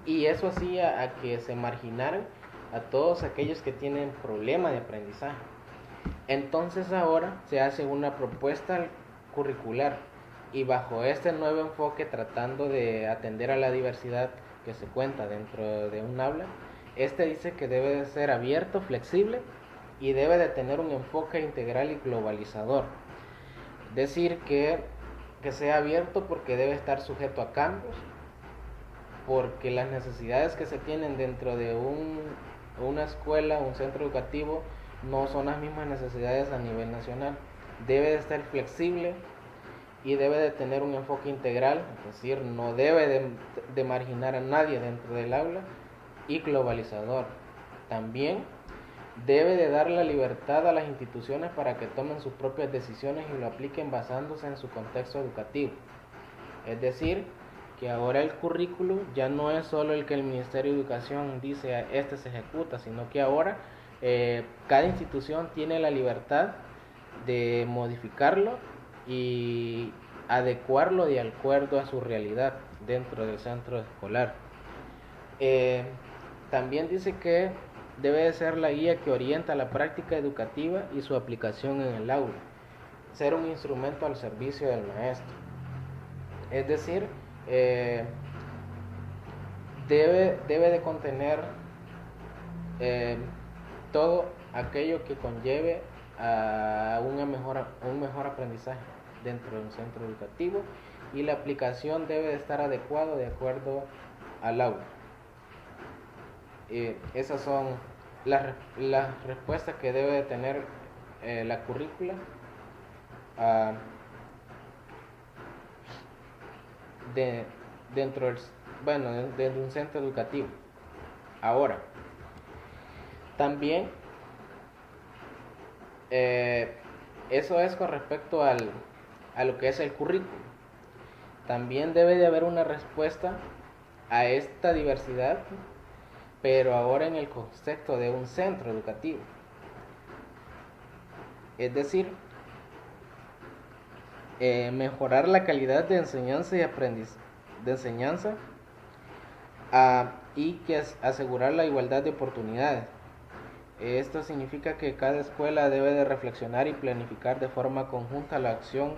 Y eso hacía a que se marginaran a todos aquellos que tienen problemas de aprendizaje. Entonces ahora se hace una propuesta curricular y bajo este nuevo enfoque, tratando de atender a la diversidad que se cuenta dentro de un aula, este dice que debe de ser abierto, flexible y debe de tener un enfoque integral y globalizador. Decir que sea abierto porque debe estar sujeto a cambios, porque las necesidades que se tienen dentro de una escuela, un centro educativo, no son las mismas necesidades a nivel nacional. Debe de estar flexible y debe de tener un enfoque integral, es decir, no debe de marginar a nadie dentro del aula, y globalizador. También debe de dar la libertad a las instituciones para que tomen sus propias decisiones y lo apliquen basándose en su contexto educativo. Es decir, que ahora el currículo ya no es solo el que el Ministerio de Educación dice este se ejecuta, sino que ahora cada institución tiene la libertad de modificarlo y adecuarlo de acuerdo a su realidad dentro del centro escolar. También dice que debe de ser la guía que orienta la práctica educativa y su aplicación en el aula, ser un instrumento al servicio del maestro. Es decir, debe de contener todo aquello que conlleve a un mejor aprendizaje dentro de un centro educativo, y la aplicación debe de estar adecuado de acuerdo al aula. Esas son las respuestas que debe de tener la currícula dentro de un centro educativo. Ahora, también eso es con respecto a lo que es el currículo. También debe de haber una respuesta a esta diversidad, pero ahora en el contexto de un centro educativo. Es decir, mejorar la calidad de enseñanza y y que asegurar la igualdad de oportunidades. Esto significa que cada escuela debe de reflexionar y planificar de forma conjunta la acción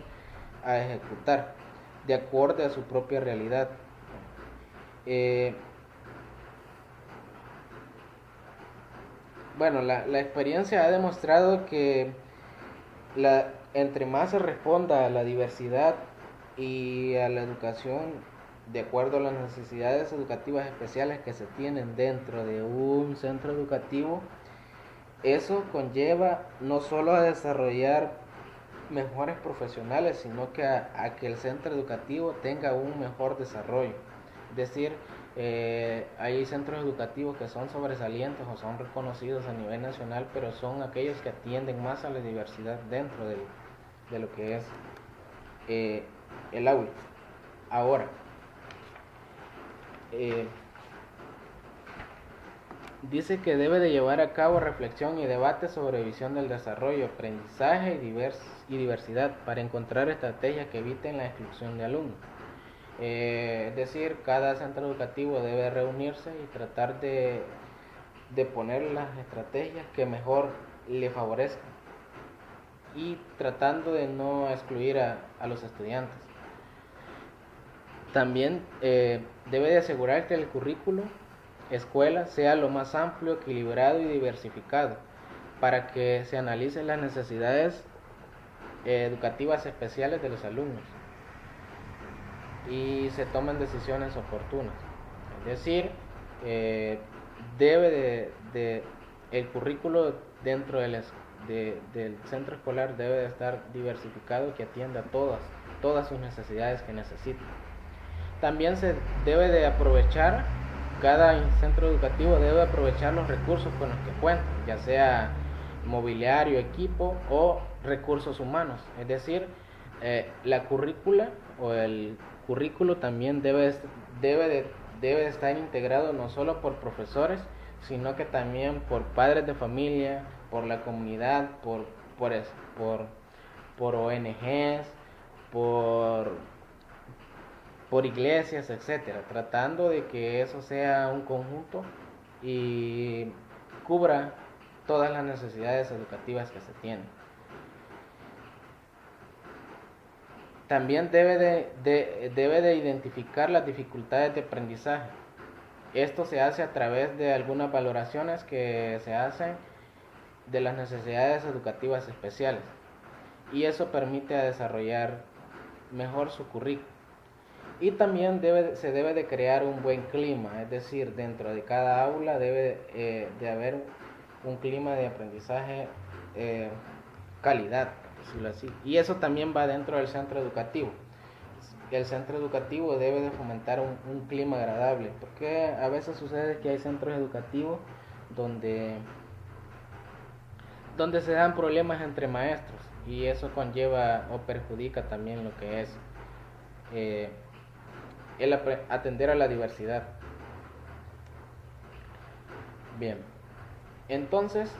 a ejecutar, de acuerdo a su propia realidad. Bueno, la experiencia ha demostrado que entre más se responda a la diversidad y a la educación de acuerdo a las necesidades educativas especiales que se tienen dentro de un centro educativo, eso conlleva no solo a desarrollar mejores profesionales, sino que a que el centro educativo tenga un mejor desarrollo. Es decir, hay centros educativos que son sobresalientes o son reconocidos a nivel nacional, pero son aquellos que atienden más a la diversidad dentro de lo que es el aula. Ahora, dice que debe de llevar a cabo reflexión y debate sobre visión del desarrollo, aprendizaje y diversidad para encontrar estrategias que eviten la exclusión de alumnos. Es decir, cada centro educativo debe reunirse y tratar de poner las estrategias que mejor le favorezcan y tratando de no excluir a los estudiantes. También debe de asegurar que el currículo escuela sea lo más amplio, equilibrado y diversificado para que se analicen las necesidades educativas especiales de los alumnos y se tomen decisiones oportunas. Es decir, debe el currículo dentro del centro escolar debe de estar diversificado y que atienda todas sus necesidades que necesita. También se debe de aprovechar, cada centro educativo debe aprovechar los recursos con los que cuenta, ya sea mobiliario, equipo o recursos humanos. Es decir, la currícula o el currículo también debe de estar integrado no solo por profesores, sino que también por padres de familia, por la comunidad, por ONGs, por iglesias, etcétera, tratando de que eso sea un conjunto y cubra todas las necesidades educativas que se tienen. También debe de identificar las dificultades de aprendizaje. Esto se hace a través de algunas valoraciones que se hacen de las necesidades educativas especiales y eso permite desarrollar mejor su currículum. Y también se debe de crear un buen clima, es decir, dentro de cada aula debe de haber un clima de aprendizaje calidad, por decirlo así. Y eso también va dentro del centro educativo. El centro educativo debe de fomentar un clima agradable, porque a veces sucede que hay centros educativos donde se dan problemas entre maestros y eso conlleva o perjudica también lo que es el atender a la diversidad. Bien, entonces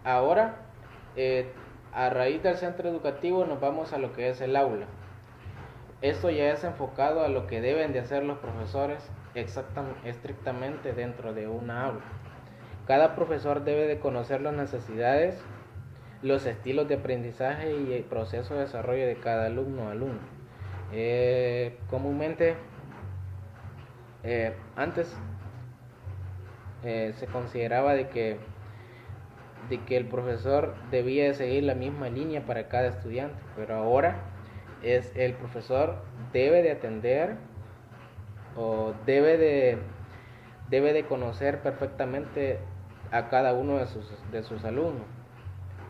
ahora a raíz del centro educativo nos vamos a lo que es el aula. Esto ya es enfocado a lo que deben de hacer los profesores estrictamente dentro de una aula. Cada profesor debe de conocer las necesidades, los estilos de aprendizaje y el proceso de desarrollo de cada alumno o alumno. Comúnmente antes se consideraba de que el profesor debía de seguir la misma línea para cada estudiante, pero ahora el profesor debe de atender o debe de conocer perfectamente a cada uno de sus alumnos,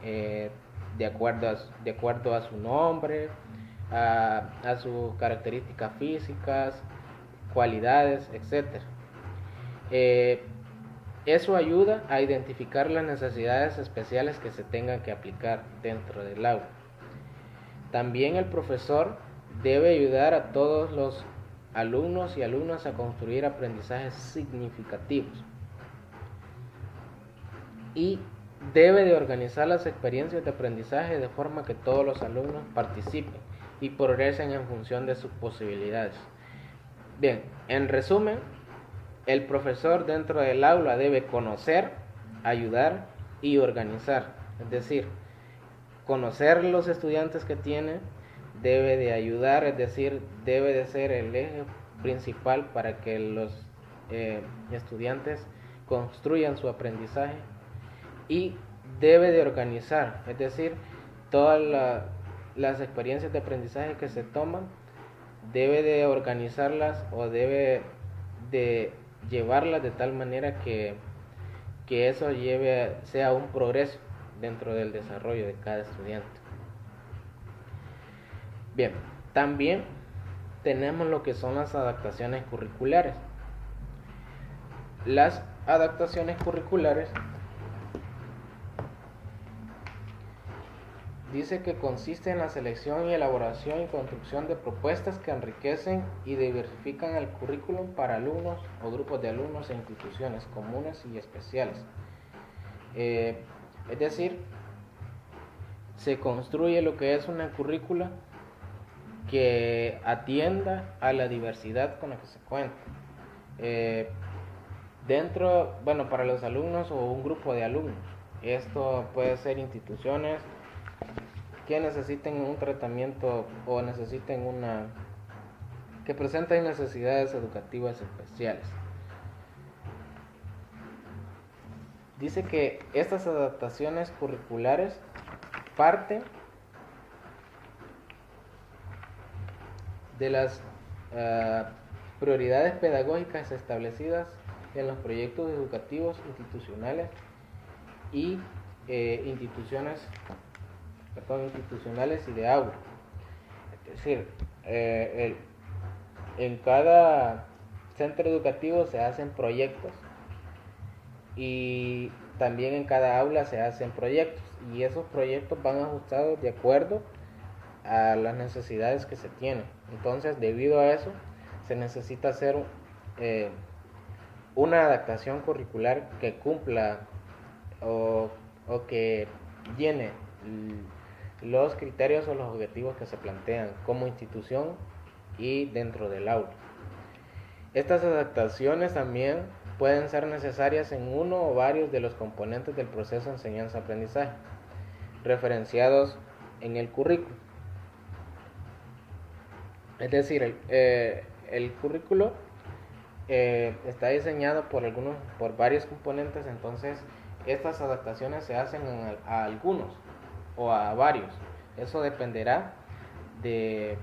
de acuerdo a su nombre, a sus características físicas, cualidades, etc. Eso ayuda a identificar las necesidades especiales que se tengan que aplicar dentro del aula. También el profesor debe ayudar a todos los alumnos y alumnas a construir aprendizajes significativos y debe de organizar las experiencias de aprendizaje de forma que todos los alumnos participen y progresen en función de sus posibilidades. Bien, en resumen, el profesor dentro del aula debe conocer, ayudar y organizar, es decir, conocer los estudiantes que tiene, debe de ayudar, es decir, debe de ser el eje principal para que los estudiantes construyan su aprendizaje y debe de organizar, es decir, todas las experiencias de aprendizaje que se toman, debe de organizarlas o debe de llevarlas de tal manera que eso sea un progreso dentro del desarrollo de cada estudiante. Bien, también tenemos lo que son las adaptaciones curriculares. Las adaptaciones curriculares dice que consiste en la selección y elaboración y construcción de propuestas que enriquecen y diversifican el currículum para alumnos o grupos de alumnos e instituciones comunes y especiales. Es decir, se construye lo que es una currícula que atienda a la diversidad con la que se cuenta. Para los alumnos o un grupo de alumnos, esto puede ser instituciones que necesiten un tratamiento o que presenten necesidades educativas especiales. Dice que estas adaptaciones curriculares parten de las prioridades pedagógicas establecidas en los proyectos educativos institucionales y institucionales y de aula. Es decir, en cada centro educativo se hacen proyectos y también en cada aula se hacen proyectos, y esos proyectos van ajustados de acuerdo a las necesidades que se tienen. Entonces, debido a eso, se necesita hacer una adaptación curricular que cumpla o que llene los criterios o los objetivos que se plantean como institución y dentro del aula. Estas adaptaciones también pueden ser necesarias en uno o varios de los componentes del proceso de enseñanza-aprendizaje referenciados en el currículo. Es decir, el currículo está diseñado por varios componentes, entonces estas adaptaciones se hacen a algunos o a varios. Eso dependerá de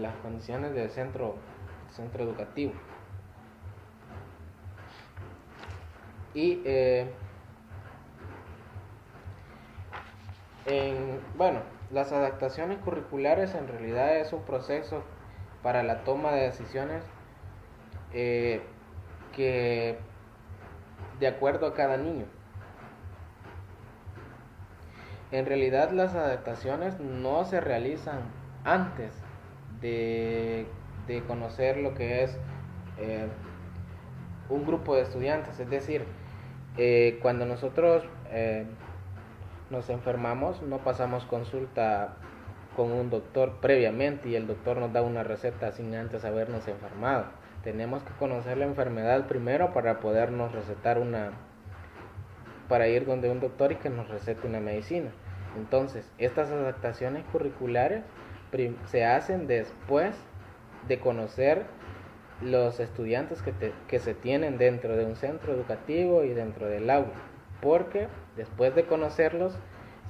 las condiciones del centro educativo. Y las adaptaciones curriculares en realidad es un proceso para la toma de decisiones que de acuerdo a cada niño. En realidad las adaptaciones no se realizan antes de conocer lo que es un grupo de estudiantes. Es decir, cuando nosotros nos enfermamos, no pasamos consulta con un doctor previamente y el doctor nos da una receta sin antes habernos enfermado. Tenemos que conocer la enfermedad primero para podernos recetar para ir donde un doctor y que nos recete una medicina. Entonces, estas adaptaciones curriculares se hacen después de conocer los estudiantes que se tienen dentro de un centro educativo y dentro del aula, porque después de conocerlos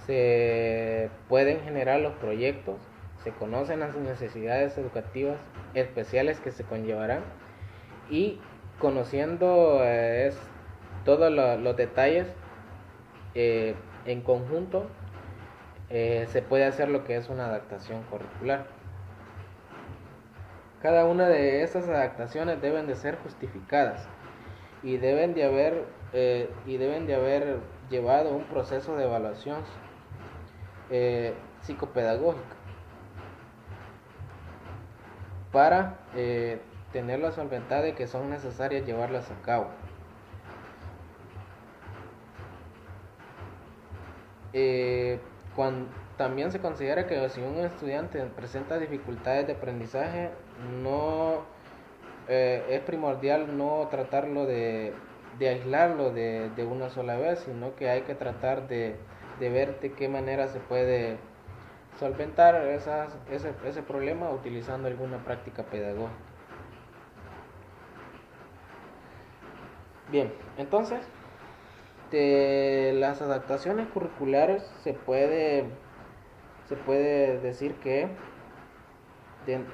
se pueden generar los proyectos, se conocen las necesidades educativas especiales que se conllevarán, y conociendo todos los detalles en conjunto se puede hacer lo que es una adaptación curricular. Cada una de estas adaptaciones deben de ser justificadas y deben de haber llevado un proceso de evaluación psicopedagógica para tener la solvencia de que son necesarias llevarlas a cabo. También se considera que si un estudiante presenta dificultades de aprendizaje, es primordial no tratarlo de aislarlo de una sola vez, sino que hay que tratar de ver de qué manera se puede solventar ese problema utilizando alguna práctica pedagógica. Bien, entonces De las adaptaciones curriculares se puede decir que de-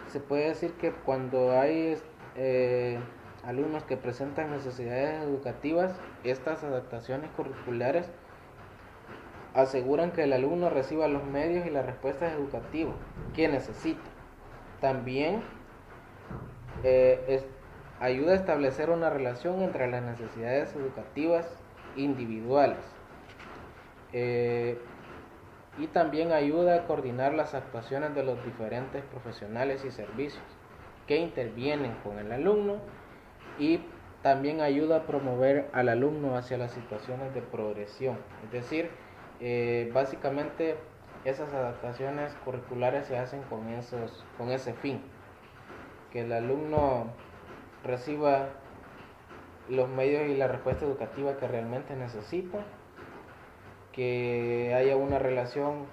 se puede decir que cuando hay alumnos que presentan necesidades educativas, estas adaptaciones curriculares aseguran que el alumno reciba los medios y las respuestas educativas que necesita. También ayuda a establecer una relación entre las necesidades educativas individuales, y también ayuda a coordinar las actuaciones de los diferentes profesionales y servicios que intervienen con el alumno, y también ayuda a promover al alumno hacia las situaciones de progresión. Es decir, básicamente esas adaptaciones curriculares se hacen con ese fin, que el alumno reciba los medios y la respuesta educativa que realmente necesita, que haya una relación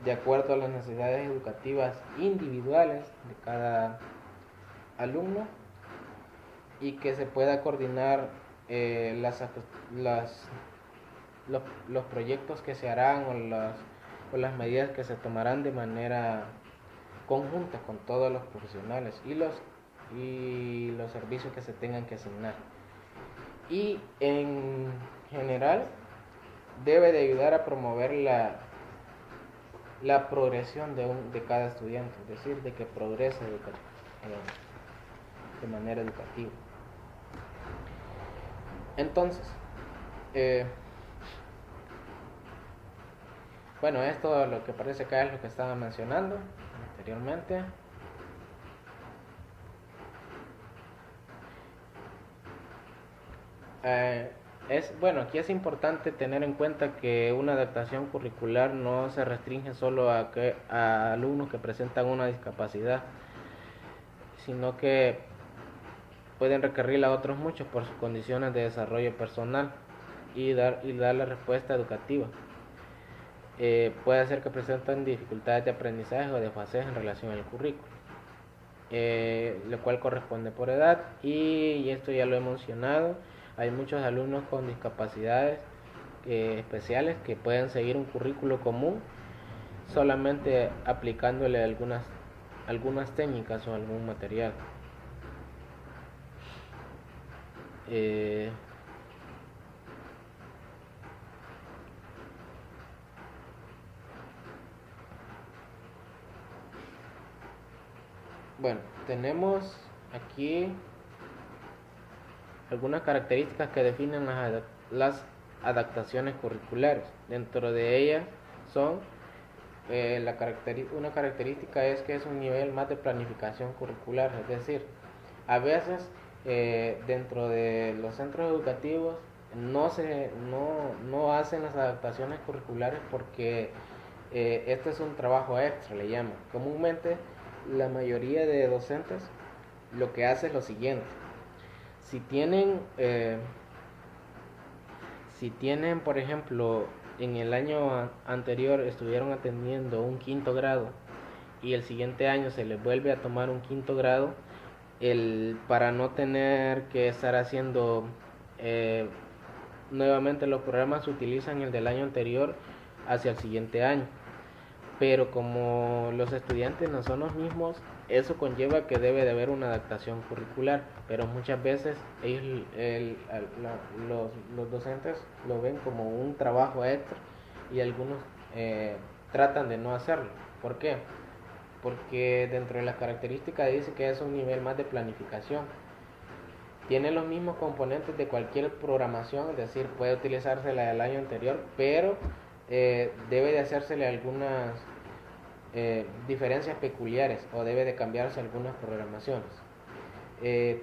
de acuerdo a las necesidades educativas individuales de cada alumno, y que se pueda coordinar los proyectos que se harán o las medidas que se tomarán de manera conjunta con todos los profesionales y los servicios que se tengan que asignar. Y en general debe de ayudar a promover la progresión de cada estudiante, es decir, de que progrese de manera educativa. Entonces, bueno, esto lo que parece acá es lo que estaba mencionando anteriormente. Bueno, aquí es importante tener en cuenta que una adaptación curricular no se restringe solo a alumnos que presentan una discapacidad, sino que pueden requerirla a otros muchos por sus condiciones de desarrollo personal y dar la respuesta educativa. Puede ser que presenten dificultades de aprendizaje o desfases en relación al currículo, lo cual corresponde por edad, y esto ya lo he mencionado. Hay muchos alumnos con discapacidades especiales que pueden seguir un currículo común solamente aplicándole algunas técnicas o algún material. Bueno, tenemos aquí algunas características que definen las adaptaciones curriculares. Dentro de ellas son una característica es que es un nivel más de planificación curricular, es decir, a veces dentro de los centros educativos no hacen las adaptaciones curriculares porque este es un trabajo extra, le llaman. Comúnmente la mayoría de docentes lo que hace es lo siguiente: si tienen, por ejemplo, en el año anterior estuvieron atendiendo un quinto grado y el siguiente año se les vuelve a tomar un quinto grado, para no tener que estar haciendo nuevamente los programas, utilizan el del año anterior hacia el siguiente año. Pero como los estudiantes no son los mismos, eso conlleva que debe de haber una adaptación curricular, pero muchas veces los docentes lo ven como un trabajo extra, y algunos tratan de no hacerlo. ¿Por qué? Porque dentro de las características dice que es un nivel más de planificación. Tiene los mismos componentes de cualquier programación, es decir, puede utilizarse la del año anterior, pero debe de hacérsele algunas diferencias peculiares, o debe de cambiarse algunas programaciones.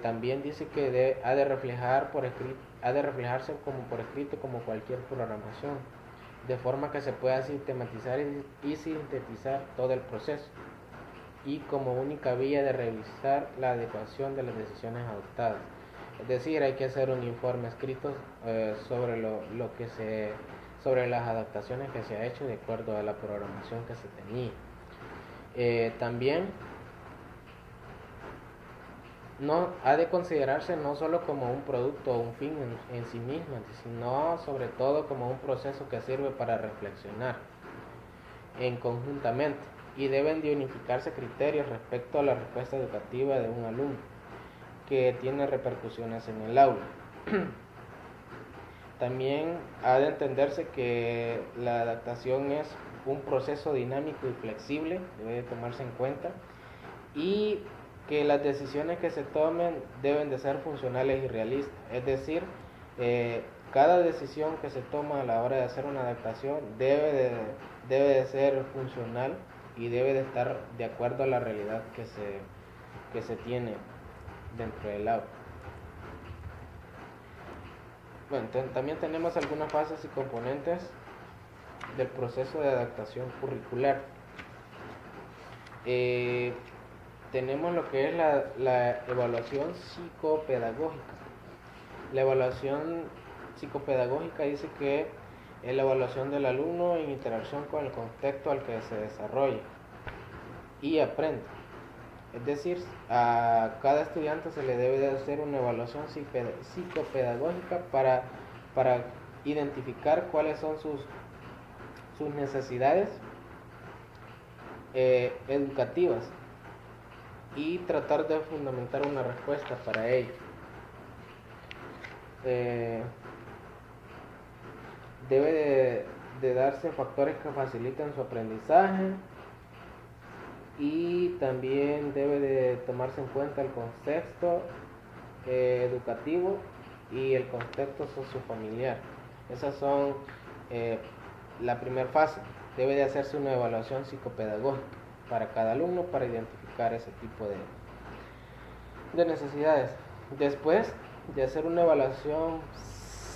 También dice que ha de reflejarse como por escrito como cualquier programación, de forma que se pueda sistematizar y sintetizar todo el proceso, y como única vía de revisar la adecuación de las decisiones adoptadas. Es decir, hay que hacer un informe escrito sobre sobre las adaptaciones que se ha hecho de acuerdo a la programación que se tenía. También no ha de considerarse no solo como un producto o un fin en sí mismo, sino sobre todo como un proceso que sirve para reflexionar en conjuntamente, y deben de unificarse criterios respecto a la respuesta educativa de un alumno que tiene repercusiones en el aula. También ha de entenderse que la adaptación es un proceso dinámico y flexible, debe de tomarse en cuenta, y que las decisiones que se tomen deben de ser funcionales y realistas. Es decir, cada decisión que se toma a la hora de hacer una adaptación debe de ser funcional y debe de estar de acuerdo a la realidad que se tiene dentro del aula. Bueno, también tenemos algunas fases y componentes del proceso de adaptación curricular. Tenemos lo que es la evaluación psicopedagógica. La evaluación psicopedagógica dice que es la evaluación del alumno en interacción con el contexto al que se desarrolla y aprende. Es decir, a cada estudiante se le debe de hacer una evaluación psicopedagógica para identificar cuáles son sus necesidades educativas y tratar de fundamentar una respuesta para ello. Debe de darse factores que faciliten su aprendizaje, y también debe de tomarse en cuenta el contexto educativo y el contexto sociofamiliar. Esas son la primera fase. Debe de hacerse una evaluación psicopedagógica para cada alumno para identificar ese tipo de necesidades. Después de hacer una evaluación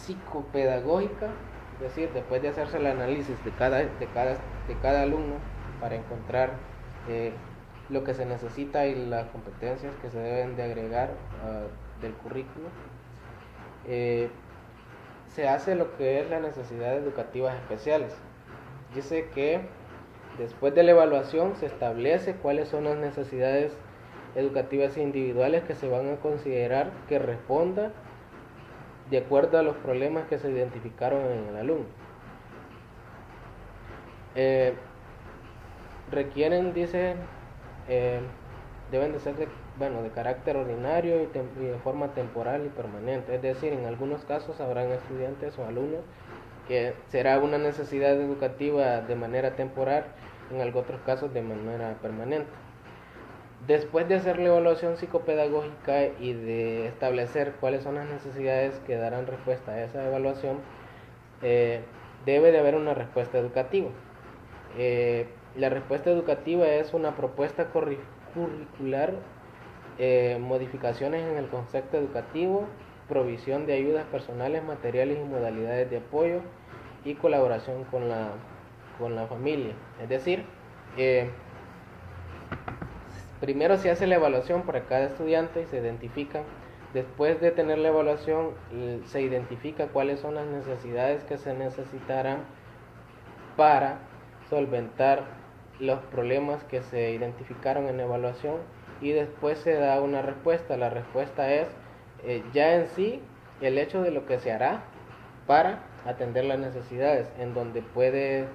psicopedagógica, es decir, después de hacerse el análisis de cada alumno para encontrar lo que se necesita y las competencias que se deben de agregar del currículo, se hace lo que es las necesidades educativas especiales. Dice que después de la evaluación se establece cuáles son las necesidades educativas individuales que se van a considerar que respondan de acuerdo a los problemas que se identificaron en el alumno. Requieren, dice, deben de ser de carácter ordinario y de forma temporal y permanente. Es decir, en algunos casos habrán estudiantes o alumnos que será una necesidad educativa de manera temporal, en otros casos de manera permanente. Después de hacer la evaluación psicopedagógica y de establecer cuáles son las necesidades que darán respuesta a esa evaluación, debe de haber una respuesta educativa. La respuesta educativa es una propuesta curricular, modificaciones en el concepto educativo, provisión de ayudas personales, materiales y modalidades de apoyo y colaboración con la familia. Es decir, primero se hace la evaluación para cada estudiante y se identifica. Después de tener la evaluación, se identifica cuáles son las necesidades que se necesitarán para solventar los problemas que se identificaron en la evaluación, y después se da una respuesta. La respuesta es ya en sí el hecho de lo que se hará para atender las necesidades, en donde puede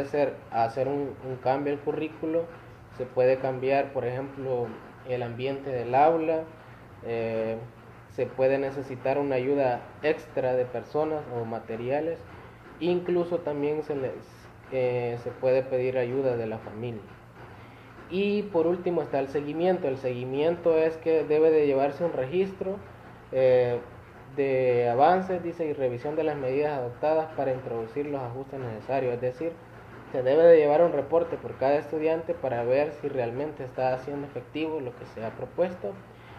ser hacer un cambio al currículo. Se puede cambiar, por ejemplo, el ambiente del aula, se puede necesitar una ayuda extra de personas o materiales, incluso también se puede pedir ayuda de la familia. Y por último está el seguimiento. El seguimiento es que debe de llevarse un registro de avances, dice, y revisión de las medidas adoptadas para introducir los ajustes necesarios. Es decir, se debe de llevar un reporte por cada estudiante para ver si realmente está haciendo efectivo lo que se ha propuesto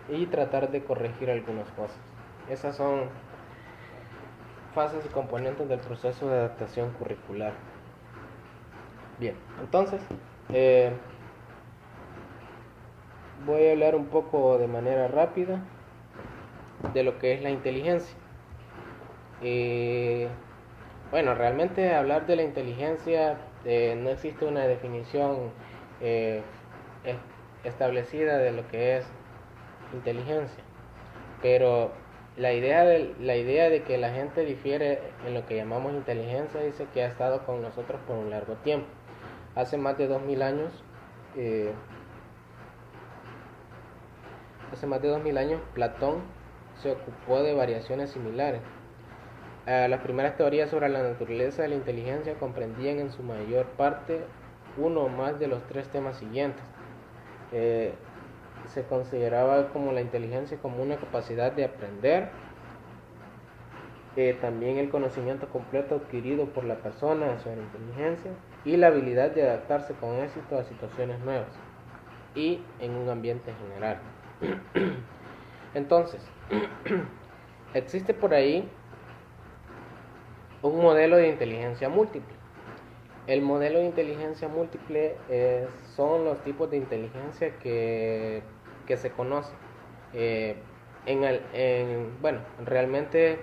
y tratar de corregir algunas cosas. Esas son fases y componentes del proceso de adaptación curricular. Bien, entonces voy a hablar un poco de manera rápida de lo que es la inteligencia. Bueno, realmente hablar de la inteligencia no existe una definición establecida de lo que es inteligencia. Pero la idea de que la gente difiere en lo que llamamos inteligencia dice que ha estado con nosotros por un largo tiempo. Hace más de 2000 años, Platón se ocupó de variaciones similares. Las primeras teorías sobre la naturaleza de la inteligencia comprendían en su mayor parte uno o más de los tres temas siguientes. Se consideraba como la inteligencia como una capacidad de aprender, también el conocimiento completo adquirido por la persona sobre la inteligencia y la habilidad de adaptarse con éxito a situaciones nuevas y en un ambiente general. Entonces, existe por ahí un modelo de inteligencia múltiple. El modelo de inteligencia múltiple son los tipos de inteligencia que se conocen. Realmente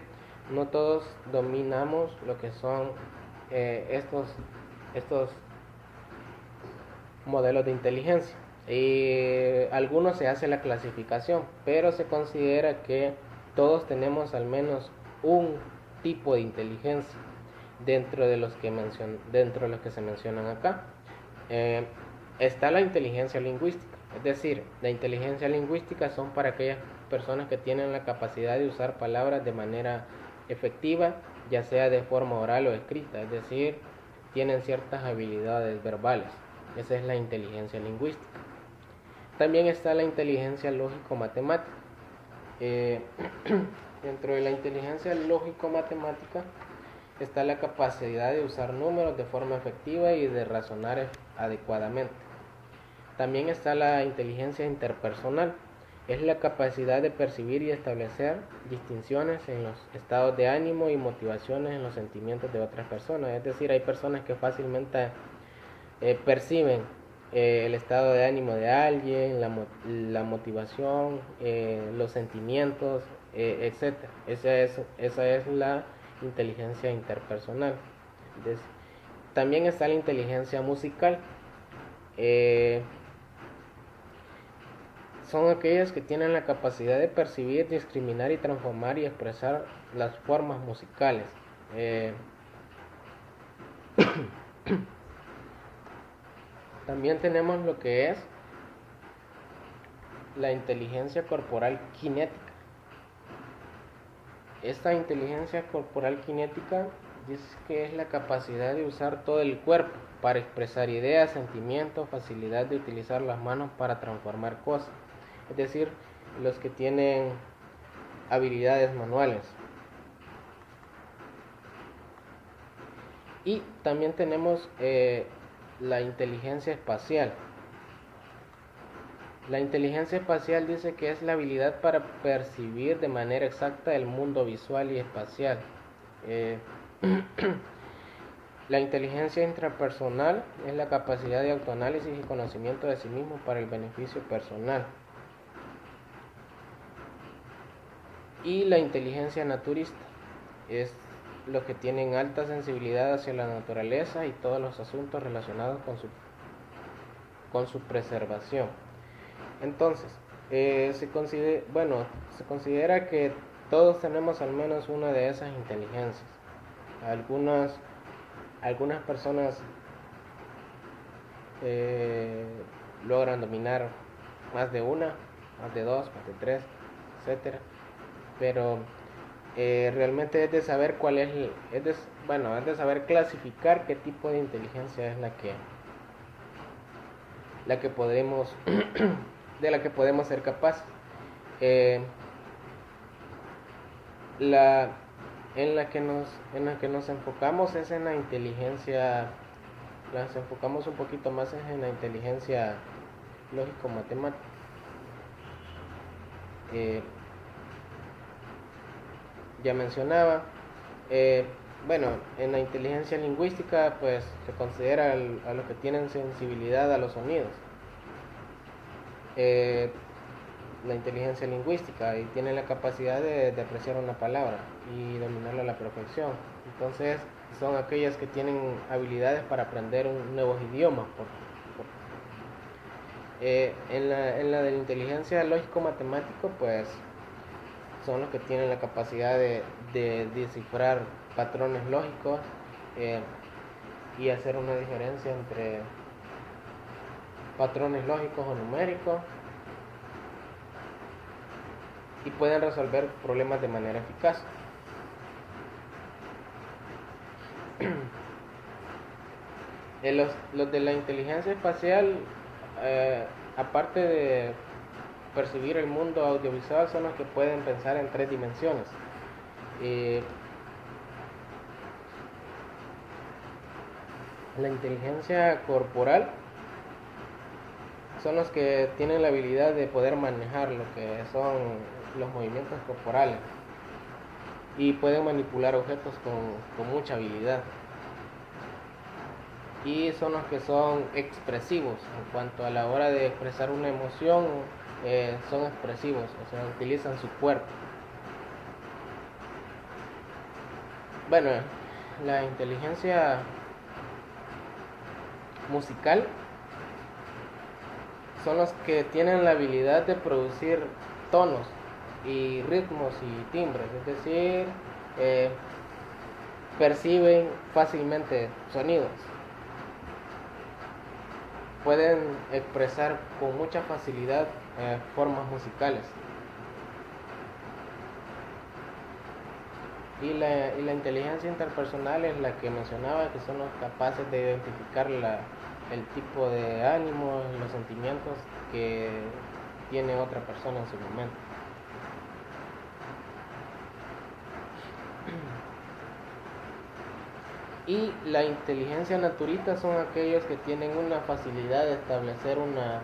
no todos dominamos lo que son estos modelos de inteligencia. Y algunos se hace la clasificación, pero se considera que todos tenemos al menos un tipo de inteligencia dentro de los que se mencionan acá. Está la inteligencia lingüística, es decir, la inteligencia lingüística son para aquellas personas que tienen la capacidad de usar palabras de manera efectiva, ya sea de forma oral o escrita, es decir, tienen ciertas habilidades verbales. Esa es la inteligencia lingüística. También está la inteligencia lógico-matemática. Dentro de la inteligencia lógico-matemática está la capacidad de usar números de forma efectiva y de razonar adecuadamente. También está la inteligencia interpersonal. Es la capacidad de percibir y establecer distinciones en los estados de ánimo y motivaciones en los sentimientos de otras personas. Es decir, hay personas que fácilmente perciben el estado de ánimo de alguien, la motivación, los sentimientos, etc. Esa es la inteligencia interpersonal. También está la inteligencia musical. Son aquellas que tienen la capacidad de percibir, discriminar y transformar y expresar las formas musicales. También tenemos lo que es la inteligencia corporal cinética. Esta inteligencia corporal cinética dice que es la capacidad de usar todo el cuerpo para expresar ideas, sentimientos, facilidad de utilizar las manos para transformar cosas. Es decir, los que tienen habilidades manuales. Y también tenemos la inteligencia espacial. La inteligencia espacial dice que es la habilidad para percibir de manera exacta el mundo visual y espacial. La inteligencia intrapersonal es la capacidad de autoanálisis y conocimiento de sí mismo para el beneficio personal. Y la inteligencia naturista es los que tienen alta sensibilidad hacia la naturaleza y todos los asuntos relacionados con su preservación. Entonces, se considera que todos tenemos al menos una de esas inteligencias. Algunas personas logran dominar más de una, más de dos, más de tres, etcétera. Pero realmente es de saber es de saber clasificar qué tipo de inteligencia es la que podemos de la que podemos ser capaces. En la que nos enfocamos es en la inteligencia, nos enfocamos un poquito más en la inteligencia lógico-matemática. Ya mencionaba, en la inteligencia lingüística pues se considera a los que tienen sensibilidad a los sonidos. La inteligencia lingüística y tienen la capacidad de apreciar una palabra y dominarla a la perfección. Entonces son aquellas que tienen habilidades para aprender nuevos idiomas. En la de la inteligencia lógico-matemático, pues son los que tienen la capacidad de descifrar patrones lógicos eh, y hacer una diferencia entre patrones lógicos o numéricos, y pueden resolver problemas de manera eficaz. Los de la inteligencia espacial, aparte de percibir el mundo audiovisual, son los que pueden pensar en 3 dimensiones. La inteligencia corporal son los que tienen la habilidad de poder manejar lo que son los movimientos corporales y pueden manipular objetos con mucha habilidad. Y son los que son expresivos en cuanto a la hora de expresar una emoción, son expresivos, o sea, utilizan su cuerpo. Bueno, la inteligencia musical son los que tienen la habilidad de producir tonos y ritmos y timbres, es decir, perciben fácilmente sonidos, pueden expresar con mucha facilidad formas musicales. Y la inteligencia interpersonal es la que mencionaba, que son los capaces de identificar el tipo de ánimo y los sentimientos que tiene otra persona en su momento. Y la inteligencia naturista son aquellos que tienen una facilidad de establecer una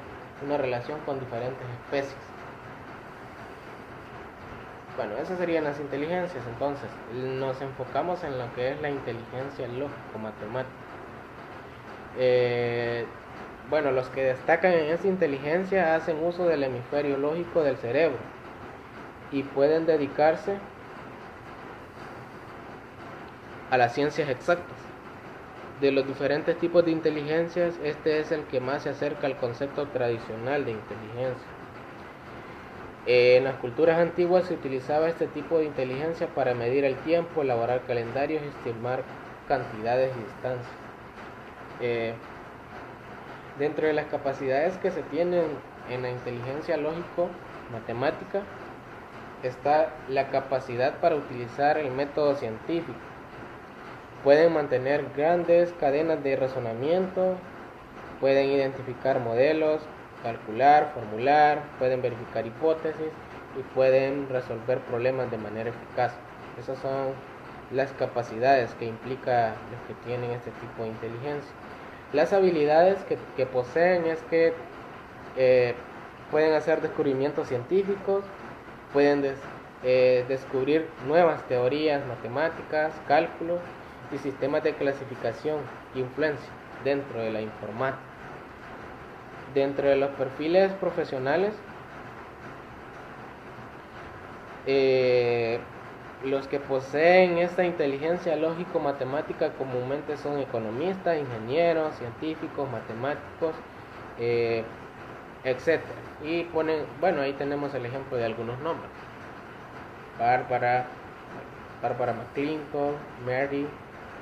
relación con diferentes especies. Bueno, esas serían las inteligencias. Entonces, nos enfocamos en lo que es la inteligencia lógico-matemática. Bueno, los que destacan en esta inteligencia hacen uso del hemisferio lógico del cerebro y pueden dedicarse a las ciencias exactas. De los diferentes tipos de inteligencias, este es el que más se acerca al concepto tradicional de inteligencia. En las culturas antiguas se utilizaba este tipo de inteligencia para medir el tiempo, elaborar calendarios y estimar cantidades y distancias. Dentro de las capacidades que se tienen en la inteligencia lógico-matemática está la capacidad para utilizar el método científico. Pueden mantener grandes cadenas de razonamiento, pueden identificar modelos, calcular, formular, pueden verificar hipótesis y pueden resolver problemas de manera eficaz. Esas son las capacidades que implica los que tienen este tipo de inteligencia. Las habilidades que poseen es que pueden hacer descubrimientos científicos, pueden descubrir nuevas teorías matemáticas, cálculos y sistemas de clasificación e influencia dentro de la informática. Dentro de los perfiles profesionales, los que poseen esta inteligencia lógico-matemática comúnmente son economistas, ingenieros, científicos, matemáticos, etc. Y ponen, bueno, ahí tenemos el ejemplo de algunos nombres: Bárbara McClintock, Mary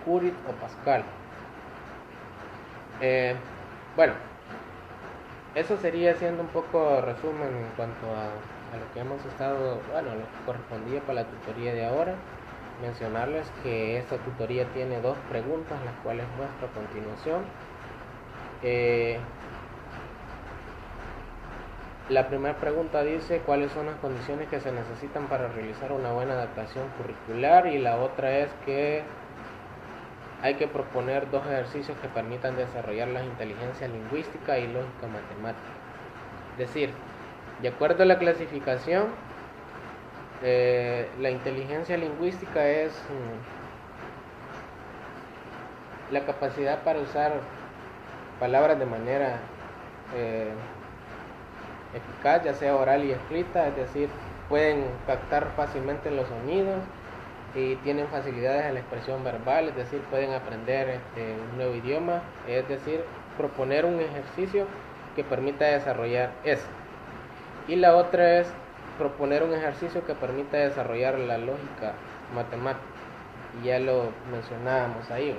Curie o Pascal. Bueno, eso sería siendo un poco resumen en cuanto a lo que hemos estado, bueno, lo que correspondía para la tutoría de ahora. Mencionarles que esta tutoría tiene 2 preguntas, las cuales muestro a continuación. La primera pregunta dice: ¿cuáles son las condiciones que se necesitan para realizar una buena adaptación curricular? Y la otra es que hay que proponer 2 ejercicios que permitan desarrollar las inteligencias lingüística y lógica matemática. Es decir, de acuerdo a la clasificación, la inteligencia lingüística es la capacidad para usar palabras de manera eficaz, ya sea oral y escrita, es decir, pueden captar fácilmente los sonidos y tienen facilidades en la expresión verbal, es decir, pueden aprender un nuevo idioma, es decir, proponer un ejercicio que permita desarrollar eso. Y la otra es proponer un ejercicio que permita desarrollar la lógica matemática. Y ya lo mencionábamos ahí,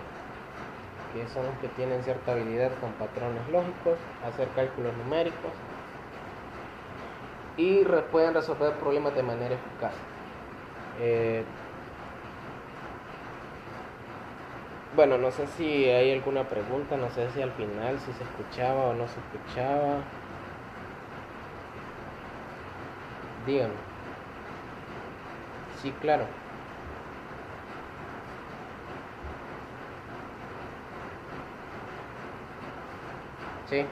que son los que tienen cierta habilidad con patrones lógicos, hacer cálculos numéricos y pueden resolver problemas de manera eficaz. Bueno, no sé si hay alguna pregunta, no sé si al final si se escuchaba o no se escuchaba. Díganme. Sí, claro. Sí.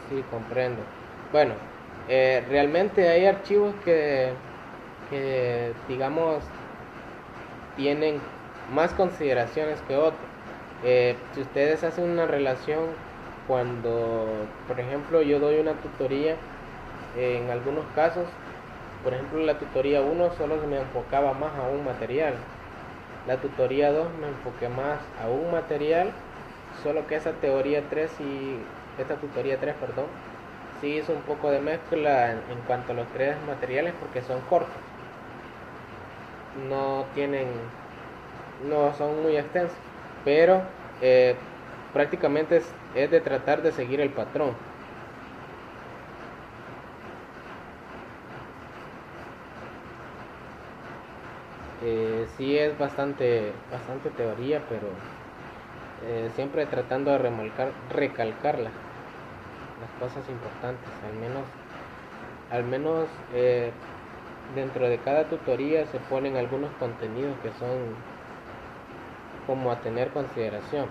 Sí, comprendo. Bueno, realmente hay archivos que, digamos, tienen más consideraciones que otros. Si ustedes hacen una relación cuando, por ejemplo, yo doy una tutoría, en algunos casos, por ejemplo, la tutoría 1 solo se me enfocaba más a un material. La tutoría 2 me enfoqué más a un material, solo que esta tutoría 3, perdón, sí hizo un poco de mezcla en cuanto a los tres materiales porque son cortos. No tienen, no son muy extensos, pero prácticamente es de tratar de seguir el patrón. Sí es bastante teoría, pero siempre tratando de recalcar las cosas importantes, al menos dentro de cada tutoría se ponen algunos contenidos que son como a tener consideración.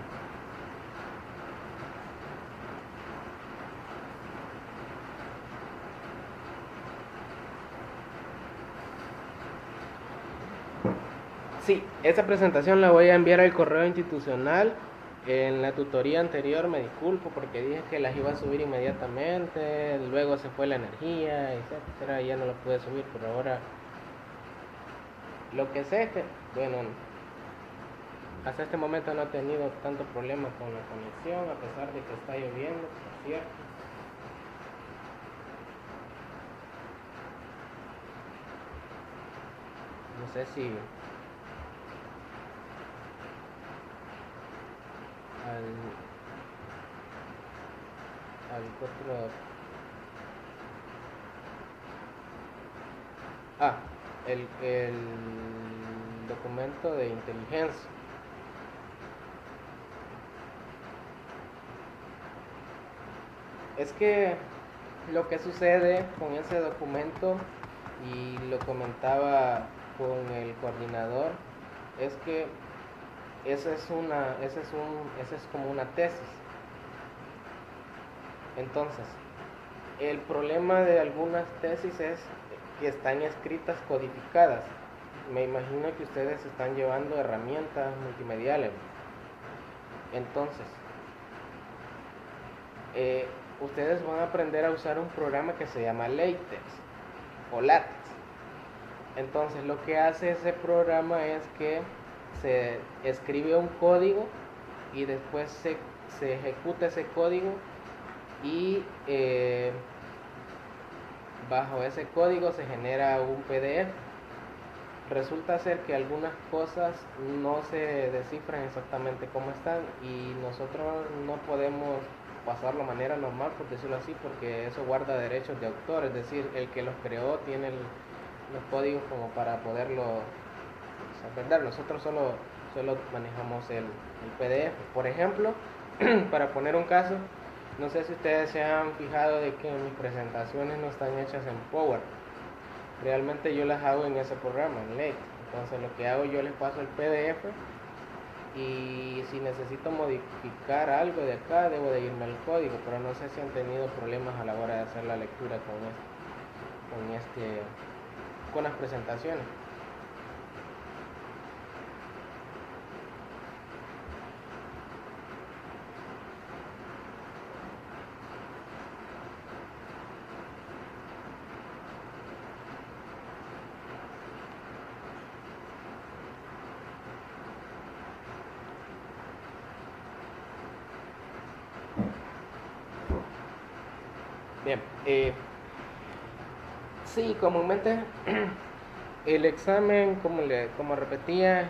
Sí, esa presentación la voy a enviar al correo institucional. En la tutoría anterior me disculpo porque dije que las iba a subir inmediatamente, luego se fue la energía, etcétera, y ya no lo pude subir, pero ahora lo que sé es que, bueno, hasta este momento no he tenido tanto problema con la conexión, a pesar de que está lloviendo, por cierto. No sé si al otro... Ah, el documento de inteligencia. Es que lo que sucede con ese documento, y lo comentaba con el coordinador, es que esa es como una tesis. Entonces, el problema de algunas tesis es que están escritas codificadas. Me imagino que ustedes están llevando herramientas multimediales. Entonces, ustedes van a aprender a usar un programa que se llama LaTeX o LaTeX. Entonces, lo que hace ese programa es que se escribe un código y después se ejecuta ese código y bajo ese código se genera un PDF. Resulta ser que algunas cosas no se descifran exactamente como están y nosotros no podemos pasarlo de manera normal, por decirlo así, porque eso guarda derechos de autor, es decir, el que los creó tiene los códigos como para poderlo aprender. Nosotros solo manejamos el PDF. Por ejemplo, para poner un caso, no sé si ustedes se han fijado de que mis presentaciones no están hechas en Power. Realmente yo las hago en ese programa, en LaTeX. Entonces lo que hago, yo les paso el PDF y si necesito modificar algo de acá, debo de irme al código, pero no sé si han tenido problemas a la hora de hacer la lectura con las presentaciones. Eh, sí, comúnmente el examen, como repetía,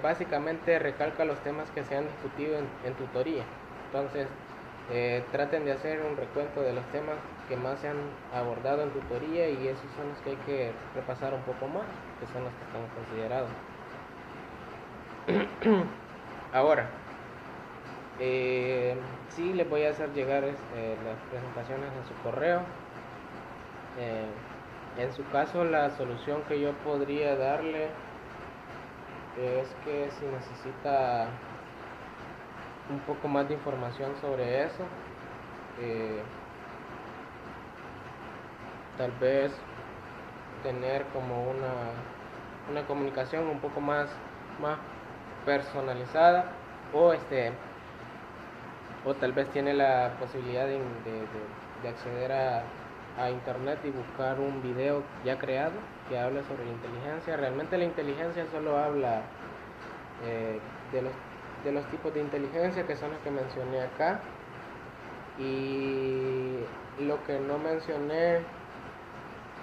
básicamente recalca los temas que se han discutido en tutoría. Entonces, traten de hacer un recuento de los temas que más se han abordado en tutoría y esos son los que hay que repasar un poco más, que son los que están considerados. Ahora, sí les voy a hacer llegar las presentaciones a su correo. Eh, en su caso, la solución que yo podría darle es que si necesita un poco más de información sobre eso, tal vez tener como una comunicación un poco más personalizada o o tal vez tiene la posibilidad de acceder a internet y buscar un video ya creado que hable sobre la inteligencia. Realmente la inteligencia solo habla de los tipos de inteligencia que son los que mencioné acá, y lo que no mencioné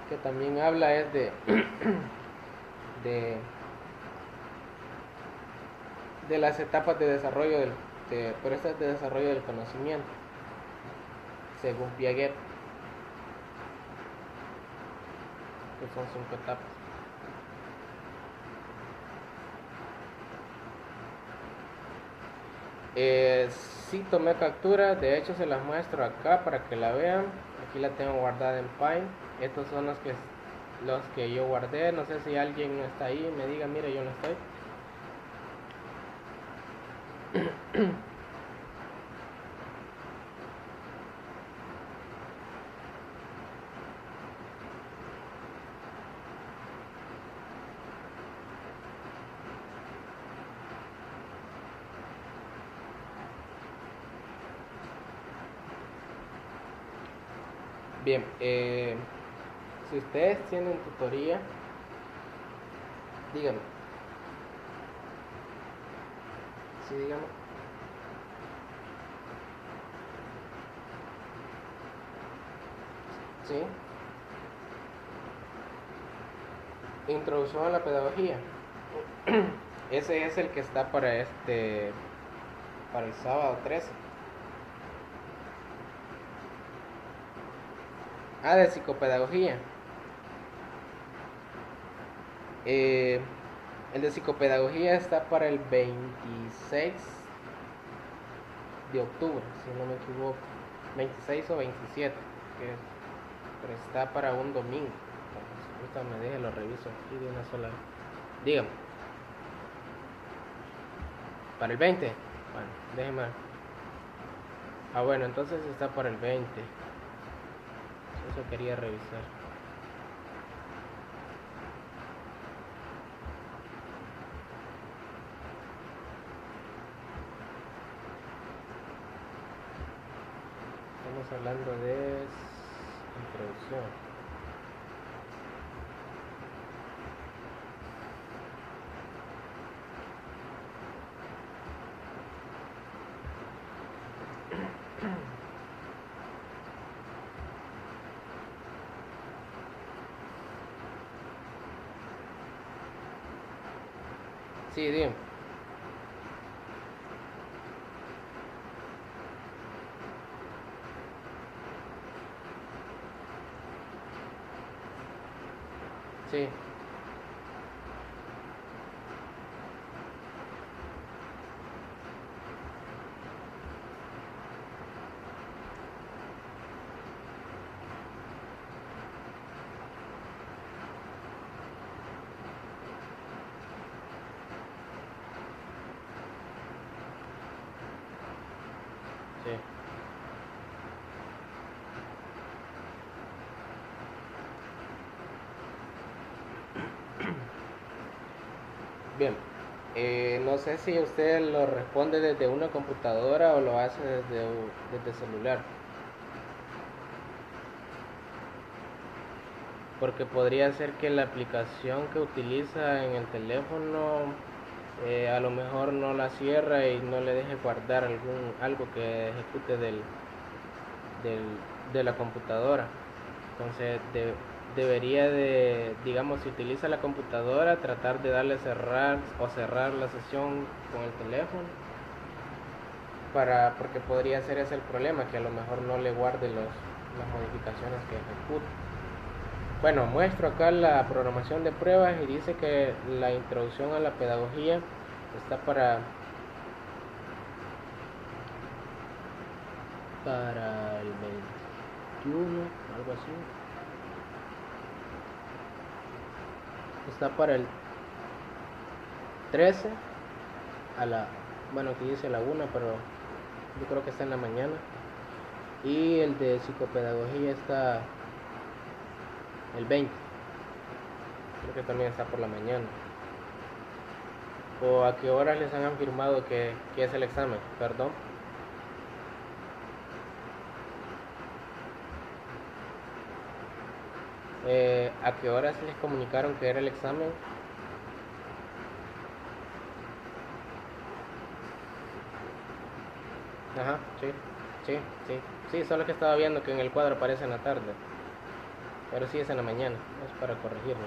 que también habla es de, de las etapas de desarrollo pero esta es de desarrollo del conocimiento según Piaget, que son 5 etapas. Sí tomé captura, de hecho se las muestro acá para que la vean. Aquí la tengo guardada en Pine. Estos son los que yo guardé. No sé si alguien no está ahí, me diga, mire, yo no estoy. Bien, si ustedes tienen tutoría, díganme. Sí, díganme. Sí. Introducción a la pedagogía. Ese es el que está para para el sábado 13. Ah, de psicopedagogía. El de psicopedagogía está para el 26 de octubre, si no me equivoco. 26 o 27, pero está para un domingo. Ahorita me deje, lo reviso aquí de una sola vez. Dígame. ¿Para el 20? Bueno, déjeme. Ah, bueno, entonces está para el 20. Eso quería revisar. Estamos hablando de introducción. Sí, bien. Sí. Sí. Bien. No sé si usted lo responde desde una computadora o lo hace desde celular. Porque podría ser que la aplicación que utiliza en el teléfono a lo mejor no la cierra y no le deje guardar algo que ejecute del de la computadora. Entonces debería de, digamos, si utiliza la computadora, tratar de darle cerrar la sesión con el teléfono, porque podría ser ese el problema, que a lo mejor no le guarde las modificaciones que ejecuta. Bueno, muestro acá la programación de pruebas y dice que la introducción a la pedagogía está para el 21, algo así. Está para el 13 bueno, aquí dice la 1, pero yo creo que está en la mañana. Y el de psicopedagogía está el 20. Creo que también está por la mañana. ¿O a qué horas les han afirmado que es el examen? Perdón. ¿A qué horas les comunicaron que era el examen? Ajá, sí, solo que estaba viendo que en el cuadro aparece en la tarde. Pero sí es en la mañana, es para corregirlo.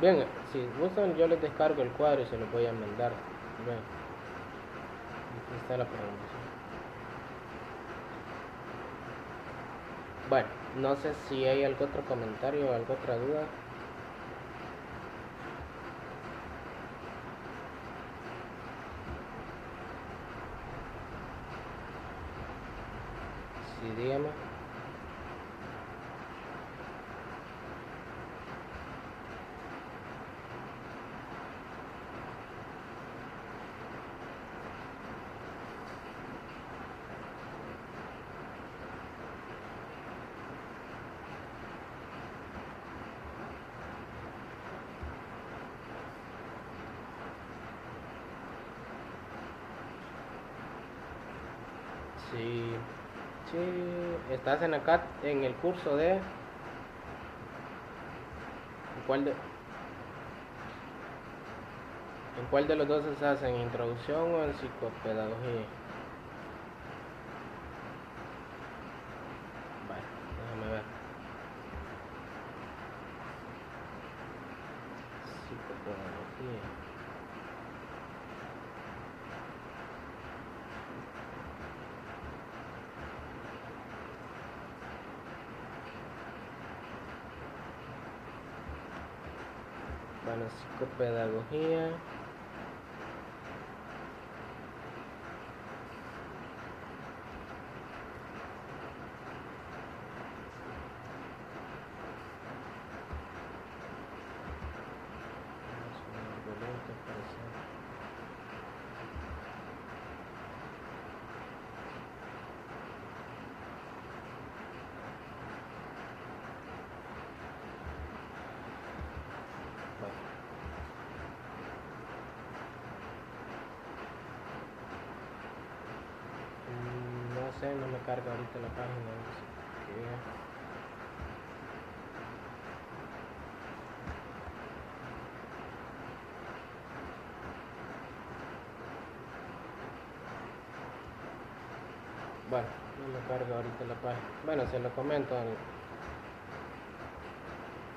Bien, si gustan yo les descargo el cuadro y se lo voy a mandar. Bien, aquí está la programación. Bueno, no sé si hay algún otro comentario o alguna otra duda. Sí, dígame. Sí, estás en el curso de... ¿En cuál de los dos estás? ¿En introducción o en psicopedagogía? Vale, déjame ver. Psicopedagogía. Bueno, psicopedagogía. No sé, no me carga ahorita la página. Bueno, no me carga ahorita la página. Bueno, se lo comento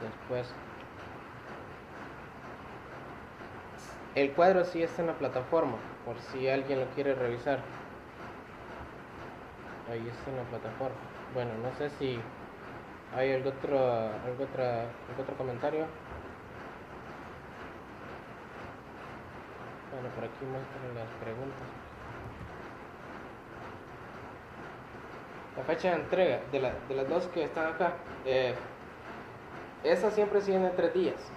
después. El cuadro sí está en la plataforma, por si alguien lo quiere revisar. Ahí está en la plataforma. Bueno, no sé si hay algún otro comentario. Bueno, por aquí muestran las preguntas. La fecha de entrega de las dos que están acá, esa siempre tiene 3 días.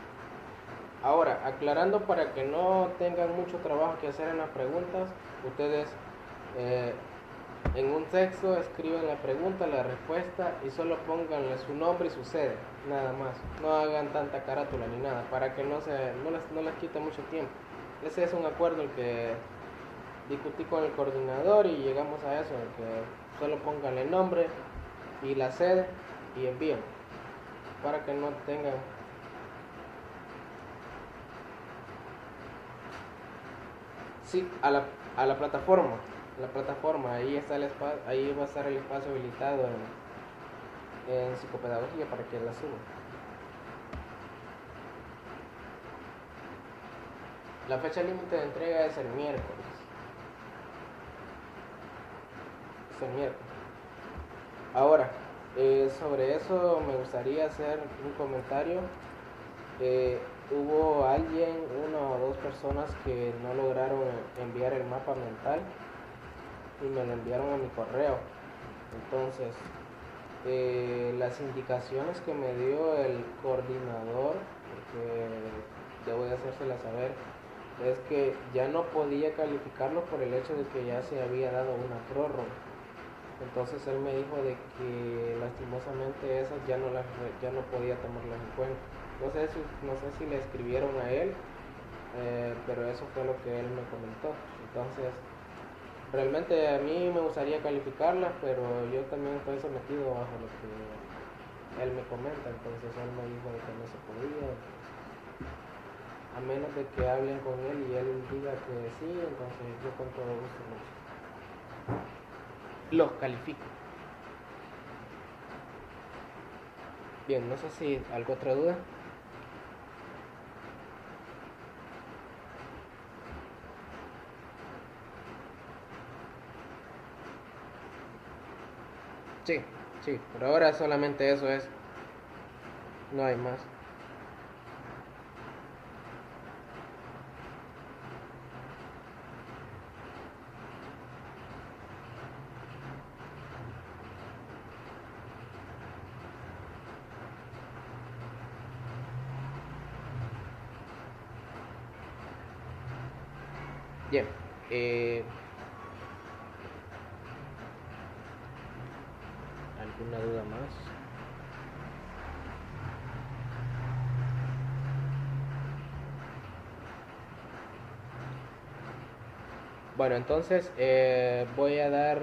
Ahora, aclarando para que no tengan mucho trabajo que hacer en las preguntas, ustedes en un texto escriben la pregunta, la respuesta y solo pónganle su nombre y su sede, nada más. No hagan tanta carátula ni nada, para que no les quite mucho tiempo. Ese es un acuerdo el que discutí con el coordinador y llegamos a eso, que solo pónganle el nombre y la sede y envíen, para que no tengan... Sí, a la plataforma. La plataforma, ahí está el espacio, ahí va a estar el espacio habilitado en psicopedagogía para que la suba. La fecha límite de entrega es el miércoles. Es el miércoles. Ahora, sobre eso me gustaría hacer un comentario. Hubo alguien, una o dos personas que no lograron enviar el mapa mental y me lo enviaron a mi correo. Entonces, las indicaciones que me dio el coordinador, porque debo de hacérselas saber, es que ya no podía calificarlo por el hecho de que ya se había dado una prórroga. Entonces él me dijo de que lastimosamente esas ya no podía tomarlas en cuenta. No sé si le escribieron a él, pero eso fue lo que él me comentó. Entonces, realmente a mí me gustaría calificarlas, pero yo también estoy sometido bajo lo que él me comenta. Entonces él me dijo de que no se podía, a menos de que hablen con él y él diga que sí. Entonces yo con todo gusto los califico. Bien, no sé si alguna otra duda. Sí, sí, por ahora solamente eso es. No hay más. Bien. ¿Alguna duda más? Bueno, entonces voy a dar